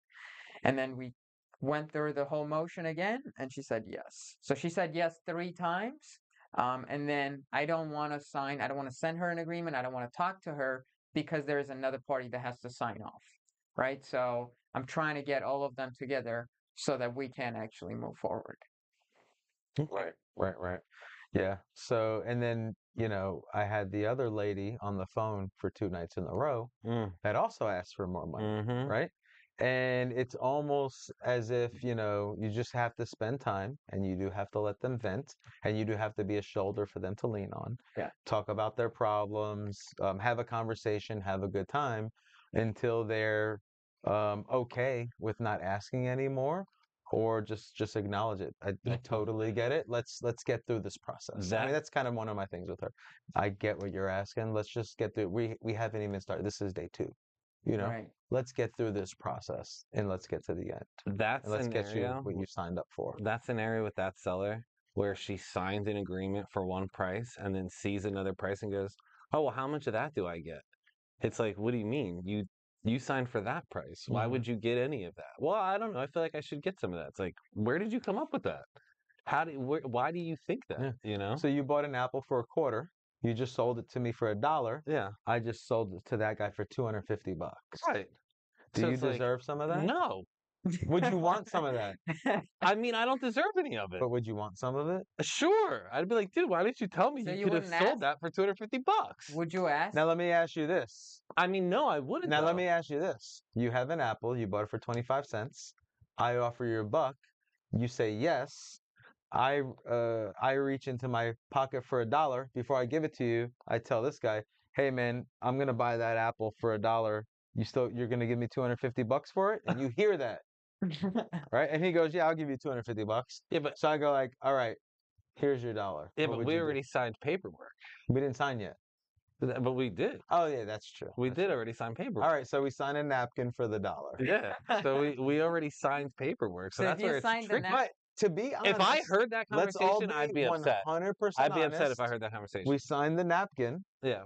And then we went through the whole motion again, and she said yes. So she said yes 3 times. And then I don't want to sign, I don't want to send her an agreement. I don't want to talk to her because there is another party that has to sign off. Right. So I'm trying to get all of them together so that we can actually move forward.
Right. Yeah. So, and then, I had the other lady on the phone for 2 nights in a row
Mm.
that also asked for more money,
Mm-hmm.
right? And it's almost as if, you just have to spend time and you do have to let them vent and you do have to be a shoulder for them to lean on.
Yeah.
Talk about their problems, have a conversation, have a good time until they're okay with not asking anymore or just acknowledge it. I totally get it. Let's get through this process. I mean, that's kind of one of my things with her. I get what you're asking. Let's just get through. We haven't even started. This is day 2.
Right.
Let's get through this process and let's get to the end.
That
And let's get you
scenario,
what you signed up for.
that scenario with that seller where she signs an agreement for one price and then sees another price and goes, "Oh, well, how much of that do I get?" It's like, what do you mean? You signed for that price. Why would you get any of that? Well, I don't know. I feel like I should get some of that. It's like, where did you come up with that? Why do you think that?
Yeah. So you bought an apple for a quarter. You just sold it to me for $1.
Yeah.
I just sold it to that guy for $250.
Right.
Do
So
you
it's like,
deserve some of that?
no.
Would you want some of that?
I mean, I don't deserve any of it.
But would you want some of it?
Sure. I'd be like, dude, why didn't you tell me
So
you
you
could have
wouldn't
sold
ask?
that for $250?
Would you ask?
Now let me ask you this.
I mean, no, I wouldn't.
Now let
though.
me ask you this. You have an apple, you bought it for 25 cents. I offer you $1. You say yes. I reach into my pocket for $1. Before I give it to you, I tell this guy, "Hey man, I'm gonna buy that apple for $1. You're gonna give me $250 for it?" And you hear that, right? And he goes, "Yeah, I'll give you $250."
Yeah, but
So I go like, "All right, here's your $1."
yeah,
What
but
would
we
you do?
already signed paperwork.
We didn't sign yet.
But we did.
Oh yeah, that's true.
We
That's
did
true.
already sign paperwork.
All right, so we signed a napkin for the $1.
Yeah. So we already signed paperwork. So
So if
that's
you
where it's
signed the
tricky.
But to be
If I
honest,
heard that
let's all
conversation,
be
I'd be upset.
100%
I'd be upset if
honest.
I heard that conversation.
We signed the napkin.
Yeah.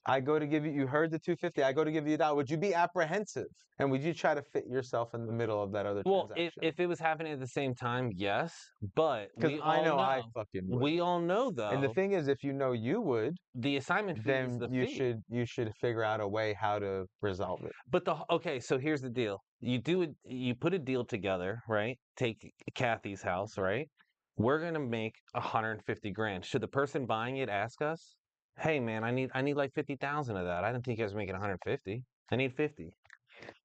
I go to give you, you heard the 250, I go to give you $1. Would you be apprehensive? And would you try to fit yourself in the middle of that other
Well,
transaction?
if it was happening at the same time, yes. But
Because I know I fucking would.
we all know
And the
though,
thing is, if you know you would,
the assignment fee is
then
the
you
fee.
should figure out a way how to resolve it.
But okay, so here's the deal. You put a deal together, right? Take Kathy's house, right? We're gonna make 150 grand. Should the person buying it ask us, "Hey man, I need like 50,000 of that. I didn't think you guys were making 150. I need 50.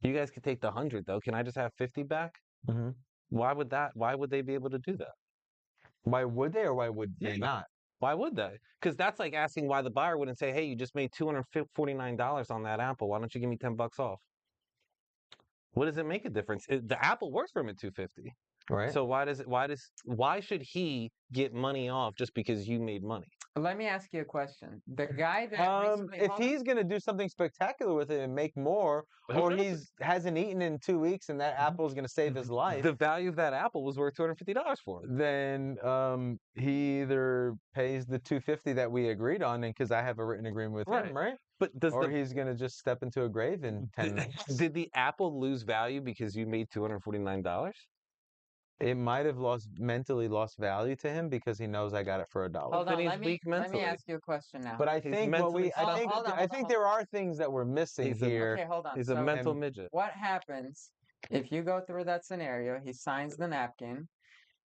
You guys could take the 100 though. Can I just have 50 back?"
Mhm.
Why would they be able to do that?
Why would they, or why would they not?
Why would they? Because that's like asking why the buyer wouldn't say, "Hey, you just made $249 on that apple. Why don't you give me 10 bucks off?" What does it make a difference? The apple works for him at 250.
Right.
So why should he get money off just because you made money?
Let me ask you a question. The guy that recently,
If
hold on.
he's gonna do something spectacular with it and make more,
Who
or
knows?
hasn't eaten in 2 weeks and that apple's gonna save his life,
The value of that apple was worth $250 for him.
then he either pays the 250 that we agreed on, and because I have a written agreement with him, right?
But
Or he's gonna just step into a grave in 10 minutes.
did the apple lose value because you made $249?
It might have mentally lost value to him because he knows I got it for $1.
Hold
Then
on,
he's
let me
weak mentally.
ask you a question now.
But I
He's
think
mentally
hold on,
I think there are things that we're missing
He's a-
here.
Okay, hold on.
He's a
So
mental midget.
what happens if you go through that scenario? He signs the napkin,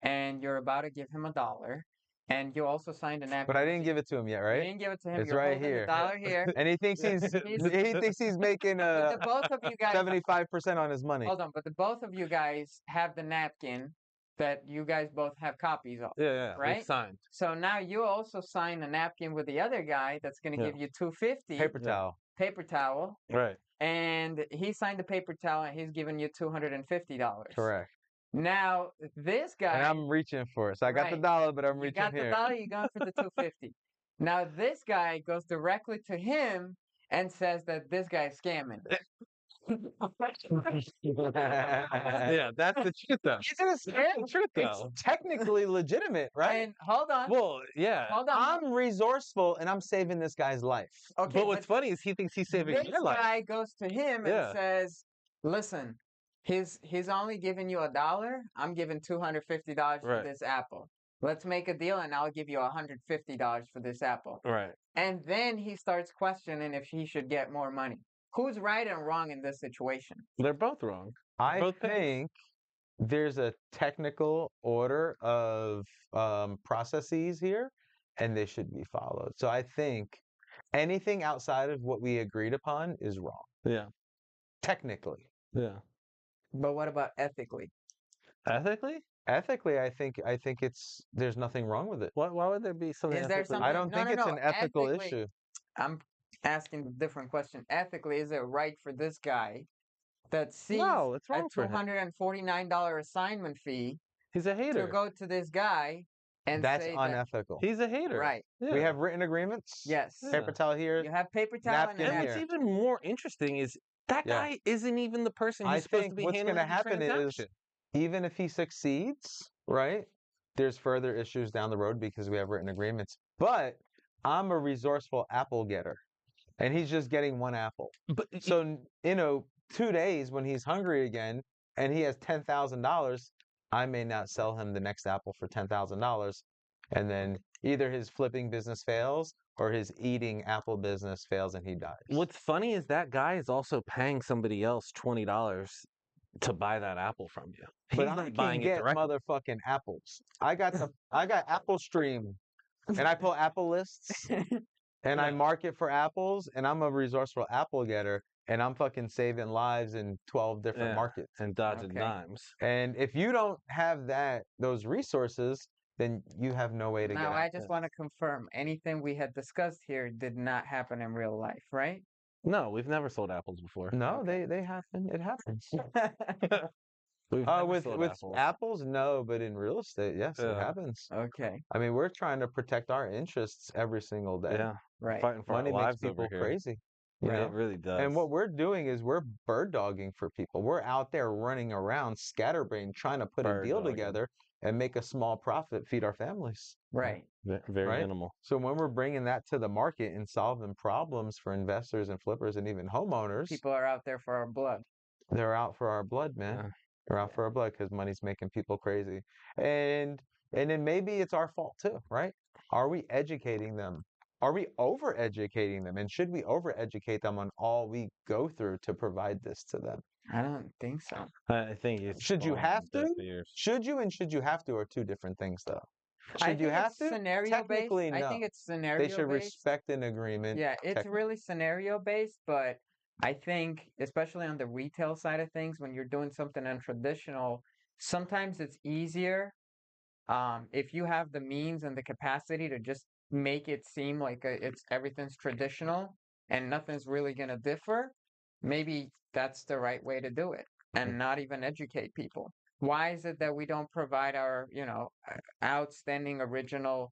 and you're about to give him $1, and you also signed a napkin.
But I didn't give it to him yet,
You
right?
didn't give it to him.
It's
You're
right
holding
here.
the $1 here.
And he thinks he's making
But the both of you guys
75% on his money.
hold on, but the both of you guys have the napkin that you guys both have copies of.
Yeah,
right?
we've signed.
So now you also sign a napkin with the other guy that's going to
Yeah.
give you $250
Paper towel.
paper towel,
Right.
and he signed the paper towel and he's giving you $250.
Correct.
Now this guy,
And I'm reaching for it. So I got the
Right.
$1, but I'm
you
reaching
got the
here.
$1, you're going for the $250. Now this guy goes directly to him and says that this guy is scamming.
Yeah, that's the truth though.
Is it a scam?
Truth
It's
though.
technically legitimate, right?
And hold on,
Well, yeah.
hold on.
I'm resourceful and I'm saving this guy's life.
Okay,
But what's funny is he thinks he's saving
this
your life.
guy goes to him and
Yeah.
says, "Listen, he's only giving you $1. I'm giving $250 for
Right.
this apple. Let's make a deal, and I'll give you $150 for this apple."
Right.
And then he starts questioning if he should get more money. Who's right and wrong in this situation?
They're both wrong.
I
Both things.
think there's a technical order of processes here, and they should be followed. So I think anything outside of what we agreed upon is wrong,
Yeah.
technically.
Yeah.
But what about ethically?
Ethically?
Ethically, I think there's nothing wrong with it.
Why would there be something?
Is there
ethically-
something-
I don't
no,
think
no,
it's
no,
an ethical
ethically-
issue.
I'm asking a different question. Ethically, is it right for this guy that sees
No, it's
a
wrong for him.
$249 assignment fee
He's a
to
hater.
go to this guy and
That's
say
unethical.
He's a hater.
right?
Yeah.
We have written agreements.
Yes.
Yeah.
Paper towel here.
You have paper towel and a
napkin
And
napkin.
here.
what's even more interesting is that
Yeah.
guy isn't even the person
I
who's supposed to
think
be
what's
handling
going to
the
happen is,
transaction.
even if he succeeds, right, there's further issues down the road because we have written agreements. But I'm a resourceful apple getter, and he's just getting one apple.
But
So, 2 days when he's hungry again and he has $10,000, I may not sell him the next apple for $10,000. And then either his flipping business fails or his eating apple business fails and he dies.
what's funny is that guy is also paying somebody else $20 to buy that apple from you.
But
He's
I
not
can
buying it
get
directly.
motherfucking apples. I got Apple Stream, and I pull Apple lists, and I
Yeah.
market for apples, and I'm a resourceful apple getter, and I'm fucking saving lives in 12 different
Yeah.
markets.
And dodging
Okay.
dimes.
And if you don't have those resources, then you have no way to get
Now,
out.
I just want to confirm anything we had discussed here did not happen in real life, right?
No, we've never sold apples before.
No, they happen. It happens.
We've never
with
sold
with
apples.
apples, no, but in real estate, yes, it
Yeah.
happens.
Okay,
I mean, we're trying to protect our interests every single day.
Yeah.
right.
Fighting for
Money
our
makes
lives
people
over here.
crazy. You
Right,
know?
it really does.
And what we're doing is we're bird dogging for people. We're out there running around scatterbrained trying to put a
Bird
deal
dogging.
together, and make a small profit, feed our families,
Right.
Very
right?
minimal.
So when we're bringing that to the market and solving problems for investors and flippers and even homeowners,
People are out there for our blood.
they're out for our blood, man.
Yeah.
They're out
Yeah.
for our blood because money's making people crazy. And and then maybe it's our fault too, right? Are we educating them? Are we over educating them? And should we over educate them on all we go through to provide this to them?
I don't think so.
I think it's
Should you
falling on
have
deaf
to?
ears.
Should you and should you have to are two different things, though.
I
Should you
think
have
it's
to?
scenario based.
Technically,
I
no.
think it's
They
scenario
should
based.
respect an agreement.
Yeah, it's really scenario based, but I think, especially on the retail side of things, when you're doing something untraditional, sometimes it's easier if you have the means and the capacity to just make it seem like it's everything's traditional and nothing's really gonna differ, maybe that's the right way to do it and not even educate people. Why is it that we don't provide our, outstanding original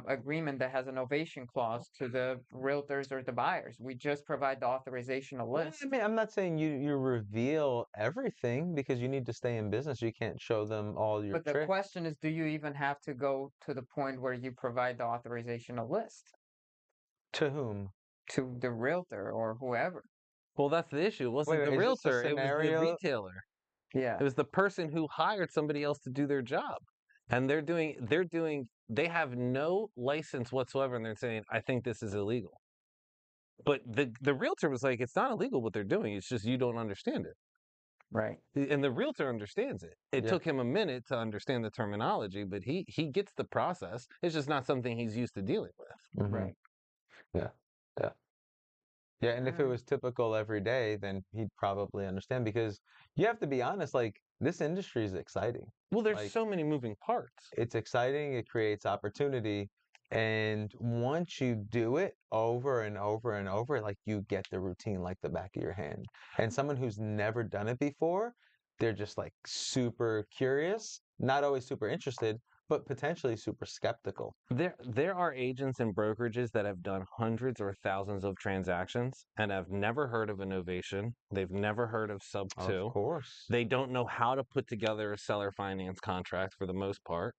agreement that has an ovation clause to the realtors or the buyers? We just provide the authorizational
Well,
list.
I mean, I'm not saying you reveal everything because you need to stay in business. You can't show them all your
But the
tricks.
question is, do you even have to go to the point where you provide the authorizational list
To whom?
to the realtor or whoever?
Well, that's the issue. It
Wait,
wasn't the
wait, is this a
realtor, it was the
scenario?
retailer.
Yeah,
It was the person who hired somebody else to do their job. And they have no license whatsoever, and they're saying, I think this is illegal. But the realtor was like, it's not illegal what they're doing, it's just you don't understand it.
right,
And the realtor understands it. It
Yeah.
took him a minute to understand the terminology, but he gets the process. It's just not something he's used to dealing with.
Hmm.
right.
Yeah. Yeah. Yeah. And if it
Alright.
was typical every day, then he'd probably understand because you have to be honest, like this industry is exciting.
Well, there's
Like
so many moving parts.
it's exciting, it creates opportunity. And once you do it over and over and over, like you get the routine like the back of your hand. And someone who's never done it before, they're just like super curious, not always super interested, but potentially super skeptical.
There are agents and brokerages that have done hundreds or thousands of transactions and have never heard of innovation. They've never heard of sub
Of
two.
course.
They don't know how to put together a seller finance contract for the most part.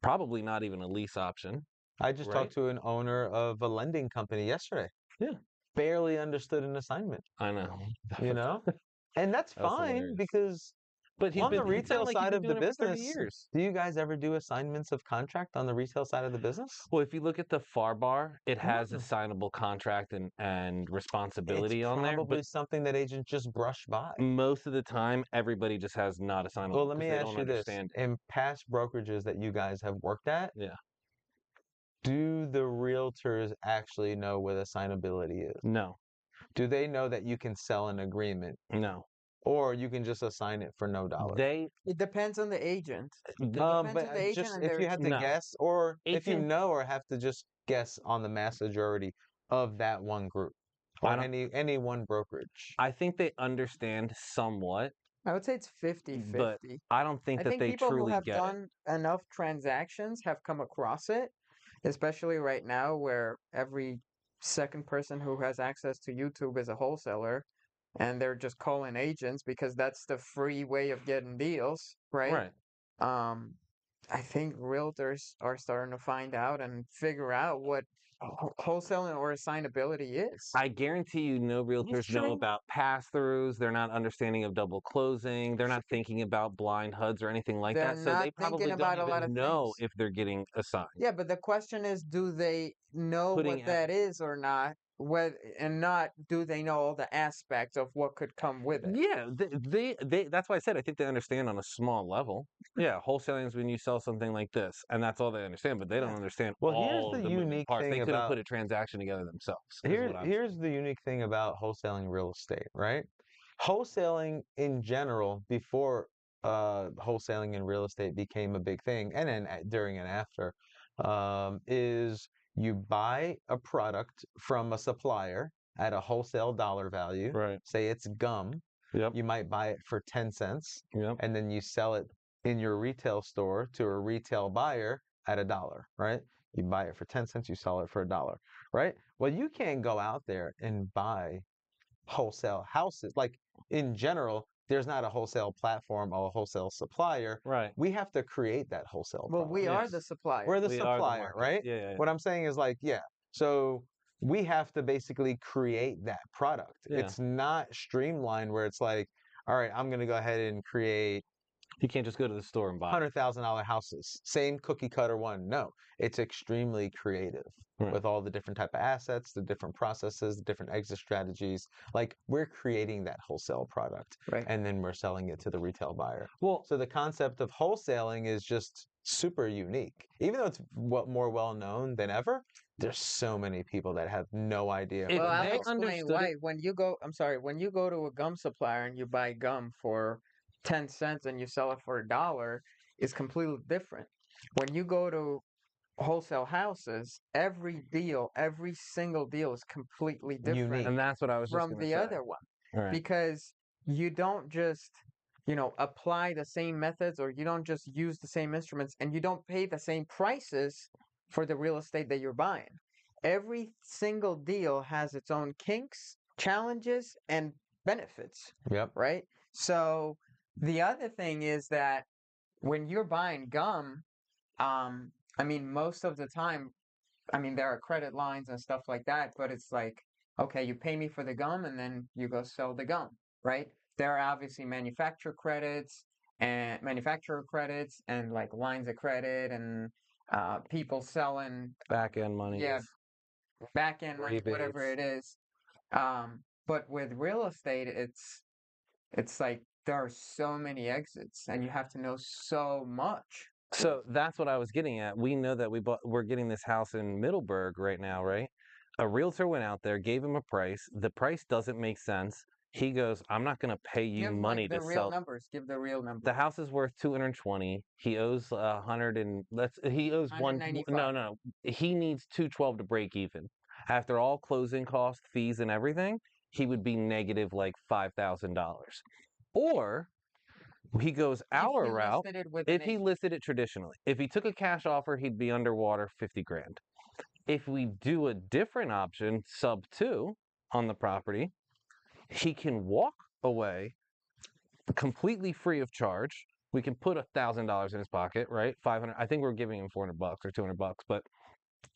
Probably not even a lease option,
I just
right?
talked to an owner of a lending company yesterday.
Yeah,
Barely understood an assignment,
I know.
you know? And that's
That's
fine
hilarious.
because
But
on the
it sounded
retail
like he's
side
been
of the
doing it for 30
business,
years.
do you guys ever do assignments of contract on the retail side of the business?
Well, if you look at the FAR bar, it has
Mm.
assignable contract and
It's
responsibility on there. But
probably something that agents just brush by.
most of the time, everybody just has not
Well,
assignable
let
because
me
they
ask
don't
you this.
understand it.
In past brokerages that you guys have worked at,
Yeah.
do the realtors actually know what assignability is?
No.
Do they know that you can sell an agreement
No.
or you can just assign it for no dollar?
They
It depends on the agent.
the,
Depends
But
on the agent
just
and
if
their
you had to
no.
guess, or if you
Agent
know, or have to just guess on the mass majority of that one group
I
or
don't
any one brokerage.
I think they understand somewhat,
I would say it's
but
50-50.
I don't think
I
that
think
they
people who
truly
have
get it.
done enough transactions have come across it, especially right now where every second person who has access to YouTube is a wholesaler and they're just calling agents because that's the free way of getting deals, right?
Right.
Um, I think realtors are starting to find out and figure out what wholesaling or assignability is.
I guarantee you no
It's
realtors know
true.
about pass-throughs. They're not understanding of double closing. They're not thinking about blind HUDs or anything like
They're
that. So
not
they
thinking
probably don't
about a lot
even
of
know
things.
if they're getting assigned.
Yeah, but the question is, do they know
Putting
what
out,
that is or not? And not do they know all the aspects of what could come with it?
yeah, that's why I said I think they understand on a small level. Yeah, wholesaling is when you sell something like this, and that's all they understand, but they don't
Yeah.
understand
Well, here's
all
the
of the moving
unique
parts. They
thing
couldn't put
about
a transaction together themselves, is what I'm
here's
saying.
the unique thing about wholesaling real estate, right? Wholesaling in general, before wholesaling in real estate became a big thing, and then during and after, is you buy a product from a supplier at a wholesale dollar value.
Right.
Say it's gum,
Yep.
you might buy it for 10 cents,
Yep.
and then you sell it in your retail store to a retail buyer at a dollar, right? You buy it for 10 cents, you sell it for a dollar, right? Well, you can't go out there and buy wholesale houses. Like in general, there's not a wholesale platform or a wholesale supplier.
Right.
We have to create that wholesale
Well,
product.
we are
Yes.
the supplier.
We're the
We are the
supplier,
market.
right?
Yeah, yeah, yeah.
What I'm saying is like, yeah. So we have to basically create that product.
Yeah.
It's not streamlined where it's like, all right, I'm going to go ahead and create
You can't just go to the store and buy it.
$100,000 houses, same cookie cutter one. No, it's extremely creative
Right.
with all the different type of assets, the different processes, the different exit strategies. Like we're creating that wholesale product,
Right.
and then we're selling it to the retail buyer.
Well,
So the concept of wholesaling is just super unique. Even though it's more well known than ever, there's so many people that have no idea.
If
Well, I'll
they
explain
understood
why.
it,
When you go, I'm sorry, when you go to a gum supplier and you buy gum for 10 cents and you sell it for $1, it's completely different. When you go to wholesale houses, every deal, every single deal is completely different
Unique.
and that's what I was just
from
going to
the
say.
other one
Right.
because you don't just, apply the same methods or you don't just use the same instruments and you don't pay the same prices for the real estate that you're buying. Every single deal has its own kinks, challenges, and benefits,
Yep.
right? So the other thing is that when you're buying gum, I mean, most of the time, I mean, there are credit lines and stuff like that, but it's like, okay, you pay me for the gum and then you go sell the gum, right? There are obviously manufacturer credits and like lines of credit and people selling,
Back end money.
yeah, back end money, whatever
Rebates.
it is. But with real estate, it's like there are so many exits and you have to know so much.
So that's what I was getting at. We know that we're getting this house in Middleburg right now, right? A realtor went out there, gave him a price. The price doesn't make sense. He goes, I'm not going to pay you
Give
money
like the
to
real
sell.
numbers. Give the real numbers.
The house is worth 220. He owes 100 and he owes one.
195.
No. He needs 212 to break even. After all closing costs, fees, and everything, he would be negative like $5,000. Or he goes
If
our
he
route.
listed it with an
If he
agent.
listed it traditionally, if he took a cash offer, he'd be underwater 50 grand. If we do a different option, sub 2 on the property, he can walk away completely free of charge. We can put $1,000 in his pocket, right? 500. I think we're giving him $400 or $200, but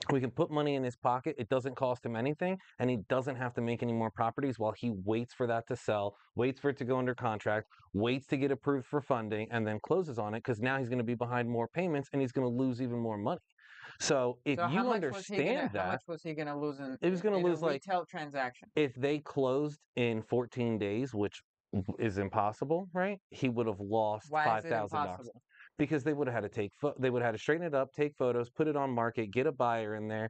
we can put money in his pocket. It doesn't cost him anything, and he doesn't have to make any more properties while he waits for that to sell, waits for it to go under contract, waits to get approved for funding, and then closes on it because now he's going to be behind more payments and he's going to lose even more money. So if
So
you understand
how
that,
much was he gonna lose in
it was going to
in a
lose like
retail transaction?
if they closed in 14 days, which is impossible, right? He would have lost
Why is it
$5,000
impossible?
because they would have had to they would have had to straighten it up, take photos, put it on market, get a buyer in there,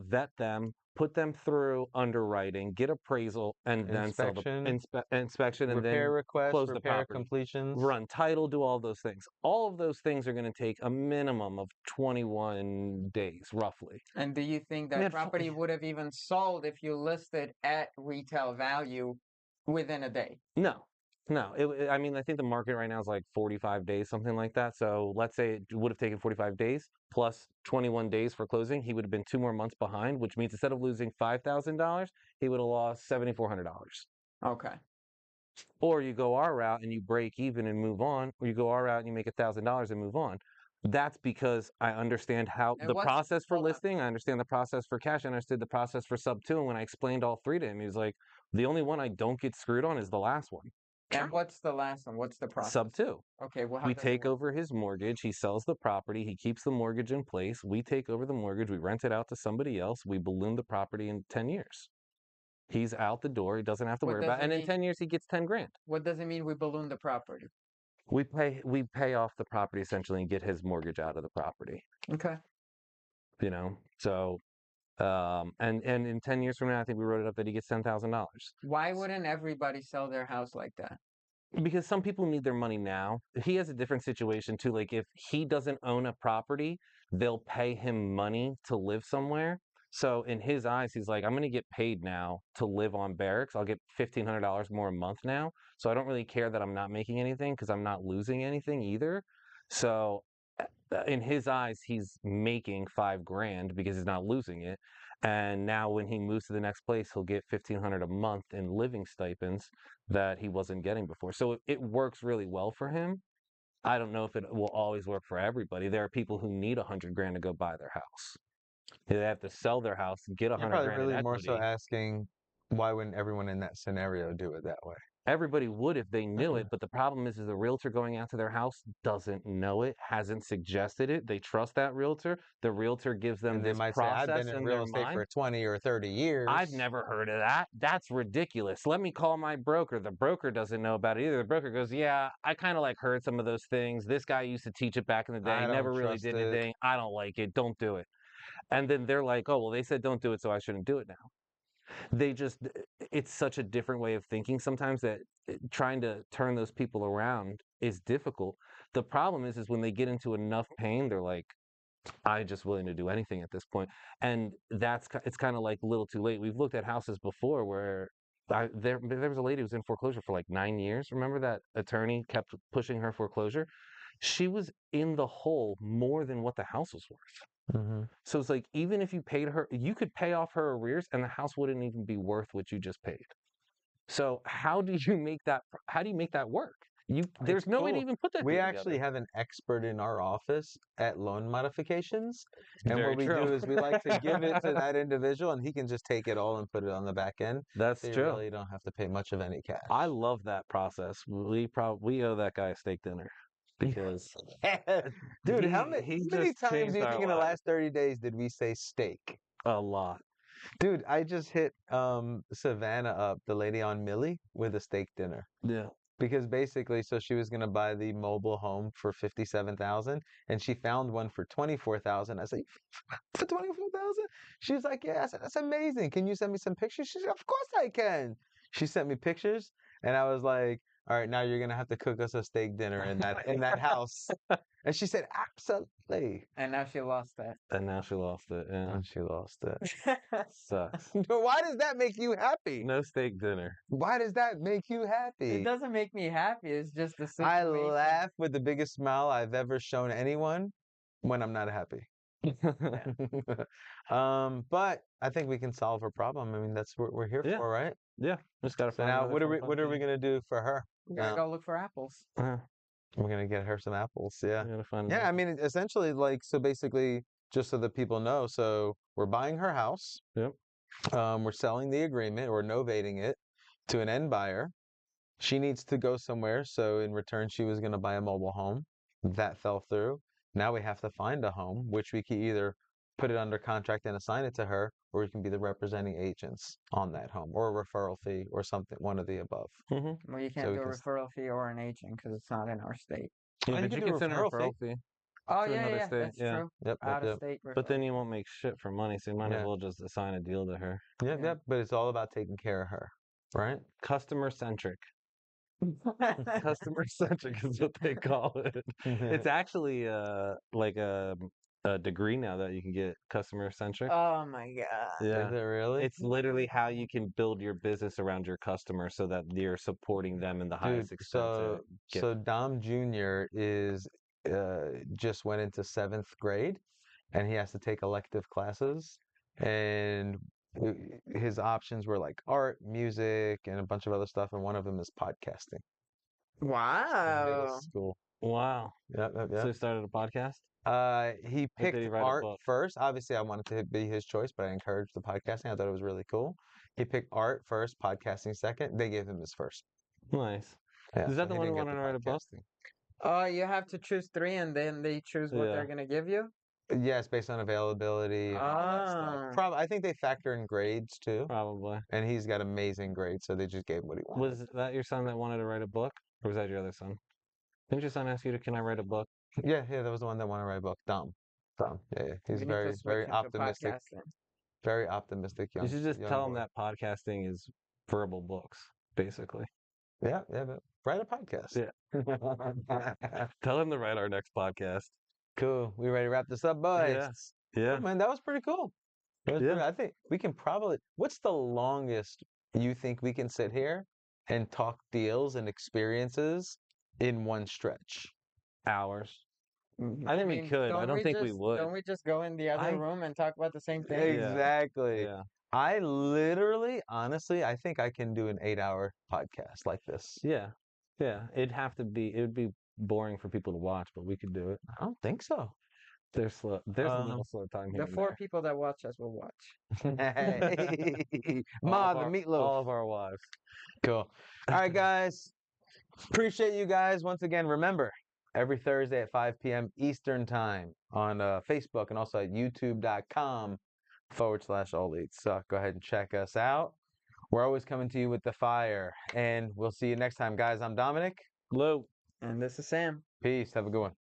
vet them, put them through underwriting, get appraisal, and then sell the
Inspection,
inspection, and
repair
then
requests,
close the
repair
property.
completions.
Run title, do all those things. All of those things are going to take a minimum of 21 days, roughly.
And do you think
Man,
that property would have even sold if you listed at retail value within a day?
No, no. I mean, I think the market right now is like 45 days, something like that. So let's say it would have taken 45 days plus 21 days for closing. He would have been 2 more months behind, which means instead of losing $5,000, he would have lost $7,400.
Okay.
Or you go our route and you break even and move on, or you go our route and you make $1,000 and move on. That's because I understand how
And
the process for
hold on.
listing, I understand the process for cash, I understood the process for sub 2. And when I explained all three to him, he was like, the only one I don't get screwed on is the last one.
And what's the last one? What's the process?
Sub 2.
Okay, well, how
We
does it
take
work?
over his mortgage. He sells the property. He keeps the mortgage in place. We take over the mortgage. We rent it out to somebody else. We balloon the property in 10 years. He's out the door. He doesn't have to
What
worry
does
about it.
it
And in
mean?
10 years, he gets 10 grand.
What does it mean we balloon the property?
We pay off the property essentially and get his mortgage out of the property.
Okay.
So and in 10 years from now, I think we wrote it up that he gets $10,000.
Why wouldn't everybody sell their house like that?
Because some people need their money now. He has a different situation too. Like if he doesn't own a property, they'll pay him money to live somewhere. So in his eyes, he's like, I'm going to get paid now to live on barracks. I'll get $1,500 more a month now. So I don't really care that I'm not making anything because I'm not losing anything either. So in his eyes, he's making 5 grand because he's not losing it. And now when he moves to the next place, he'll get $1,500 a month in living stipends. that he wasn't getting before. So it works really well for him. I don't know if it will always work for everybody. There are people who need 100 grand to go buy their house. They have to sell their house, get a
You're
hundred
probably
grand in
really more so
equity.
asking why wouldn't everyone in that scenario do it that way?
Everybody would if they knew it, but the problem is the realtor going out to their house doesn't know it, hasn't suggested it. They trust that realtor. The realtor gives them
And they
this
might say, I've been
process
in
in
real
their
estate
mind.
for 20 or 30 years.
I've never heard of that. That's ridiculous. Let me call my broker. The broker doesn't know about it either. The broker goes, yeah, I kind of like heard some of those things. This guy used to teach it back in the day,
I don't
never really
trust
did
it.
anything. I don't like it. Don't do it. And then they're like, oh, well, they said don't do it, so I shouldn't do it now. They just, it's such a different way of thinking sometimes that trying to turn those people around is difficult. The problem is when they get into enough pain, they're like, I'm just willing to do anything at this point. And it's kind of like a little too late. We've looked at houses before where there was a lady who was in foreclosure for like 9 years. Remember that attorney kept pushing her foreclosure? She was in the hole more than what the house was worth.
Mm-hmm.
So it's like, even if you paid her, you could pay off her arrears and the house wouldn't even be worth what you just paid. So how do you make that work? There's no way to
Cool.
even put that
We
deal
actually
together.
have an expert in our office at loan modifications. And
Very
what we
true.
do is we like to give it to that individual and he can just take it all and put it on the back end.
That's
So you
true.
really don't have to pay much of any cash.
I love that process. We owe that guy a steak dinner because
Dude, how
he
many
just
times do
changed
you
our
think in the
lives
last 30 days did we say steak?
a lot.
Dude, I just hit Savannah up, the lady on Millie, with a steak dinner.
Yeah.
Because basically, so she was gonna buy the mobile home for 57,000, and she found one for 24,000. I said, for 24,000? She's like, yeah. I said, that's amazing. Can you send me some pictures? She said, of course I can. She sent me pictures, and I was like, all right, now you're gonna have to cook us a steak dinner in that house. And she said, absolutely.
And now she lost that.
And now she lost it. Yeah.
And she lost it.
Sucks.
Why does that make you happy?
No steak dinner.
Why does that make you happy?
It doesn't make me happy. It's just the
I
situation.
laugh with the biggest smile I've ever shown anyone when I'm not happy. But I think we can solve her problem. I mean, that's what we're here
Yeah.
for, right?
Yeah. Just gotta
So
find
now,
another
what are we gonna do for her?
We gotta go look for apples.
We're gonna get her some apples. Yeah.
We gotta find
Yeah. I mean, essentially, like, so basically, just so that people know, so we're buying her house.
Yep.
We're selling the agreement or novating it to an end buyer. She needs to go somewhere, so in return, she was going to buy a mobile home. That fell through. Now we have to find a home, which we can either put it under contract and assign it to her, or we can be the representing agents on that home, or a referral fee, or something, one of the above.
Mm-hmm.
Well, you can't
So we
do a
can
referral fee or an agent because it's not in our state.
Yeah,
Oh,
but you
do a
can send a
referral
referral fee
Oh,
to
yeah,
another
yeah,
state.
that's
Yeah.
true.
Yep,
Out
yep,
of state
But then
referral.
you won't make shit for money, so you might as
Yeah.
well just assign a deal to her.
yep,
Yeah.
yep. But it's all about taking care of her, right?
Customer centric. Customer centric is what they call it. It's actually like a degree now that you can get customer centric.
Oh my God.
Is
Yeah.
it really?
It's literally how you can build your business around your customer so that you're supporting them in the highest
Dude,
extent to get.
so Dom Jr. is just went into 7th grade, and he has to take elective classes, and his options were like art, music, and a bunch of other stuff, and one of them is podcasting in middle
Wow.
school.
Wow.
Yep, yep,
So
yep.
he started a podcast?
He
Or did
picked
he write a
art
book?
first. Obviously, I wanted to be his choice, but I encouraged the podcasting. I thought it was really cool. He picked art first, podcasting second. They gave him his first.
Nice.
Yeah,
Is
so
that the
he
one who
didn't get
wanted
the
to write a book?
podcasting.
Oh, you have to choose 3 and then they choose what
Yeah.
they're gonna give you?
Yes, based on availability and all that stuff.
Ah.
I think they factor in grades too,
Probably.
and he's got amazing grades, so they just gave him what he wanted.
Was that your son that wanted to write a book? Or was that your other son? Didn't your son ask you to, can I write a book?
Yeah, that was the one that wanted to write a book. Dom. Yeah. He's
We need to
very,
switch
very
him to
optimistic.
podcasting.
Very optimistic
You
young
should just
young
tell him
boy.
that podcasting is verbal books, basically.
Yeah, but write a podcast.
Yeah. Tell him to write our next podcast.
Cool. We ready to wrap this up, boys?
Yeah. Yeah.
Oh, man, that was pretty cool.
Yeah.
I think we can probably. What's the longest you think we can sit here and talk deals and experiences in one stretch?
Hours. I think we could. I don't think we would.
Don't we just go in the other
I-
room and talk about the same thing?
Exactly.
Yeah.
I literally, honestly, I think I can do an 8-hour podcast like this.
Yeah, it would be boring for people to watch, but we could do it.
I don't think so.
There's slow. There's a little slow time here
The
and
4
there.
people that watch us will watch.
Hey,
All
Ma,
of
the
our,
meatloaf.
all of our wives.
Cool. All right, guys. Appreciate you guys. Once again, remember, every Thursday at 5 p.m. Eastern Time on Facebook and also at youtube.com/All Eats. So go ahead and check us out. We're always coming to you with the fire. And we'll see you next time, guys. I'm Dominic.
Lou.
And this is Sam.
Peace. Have a good one.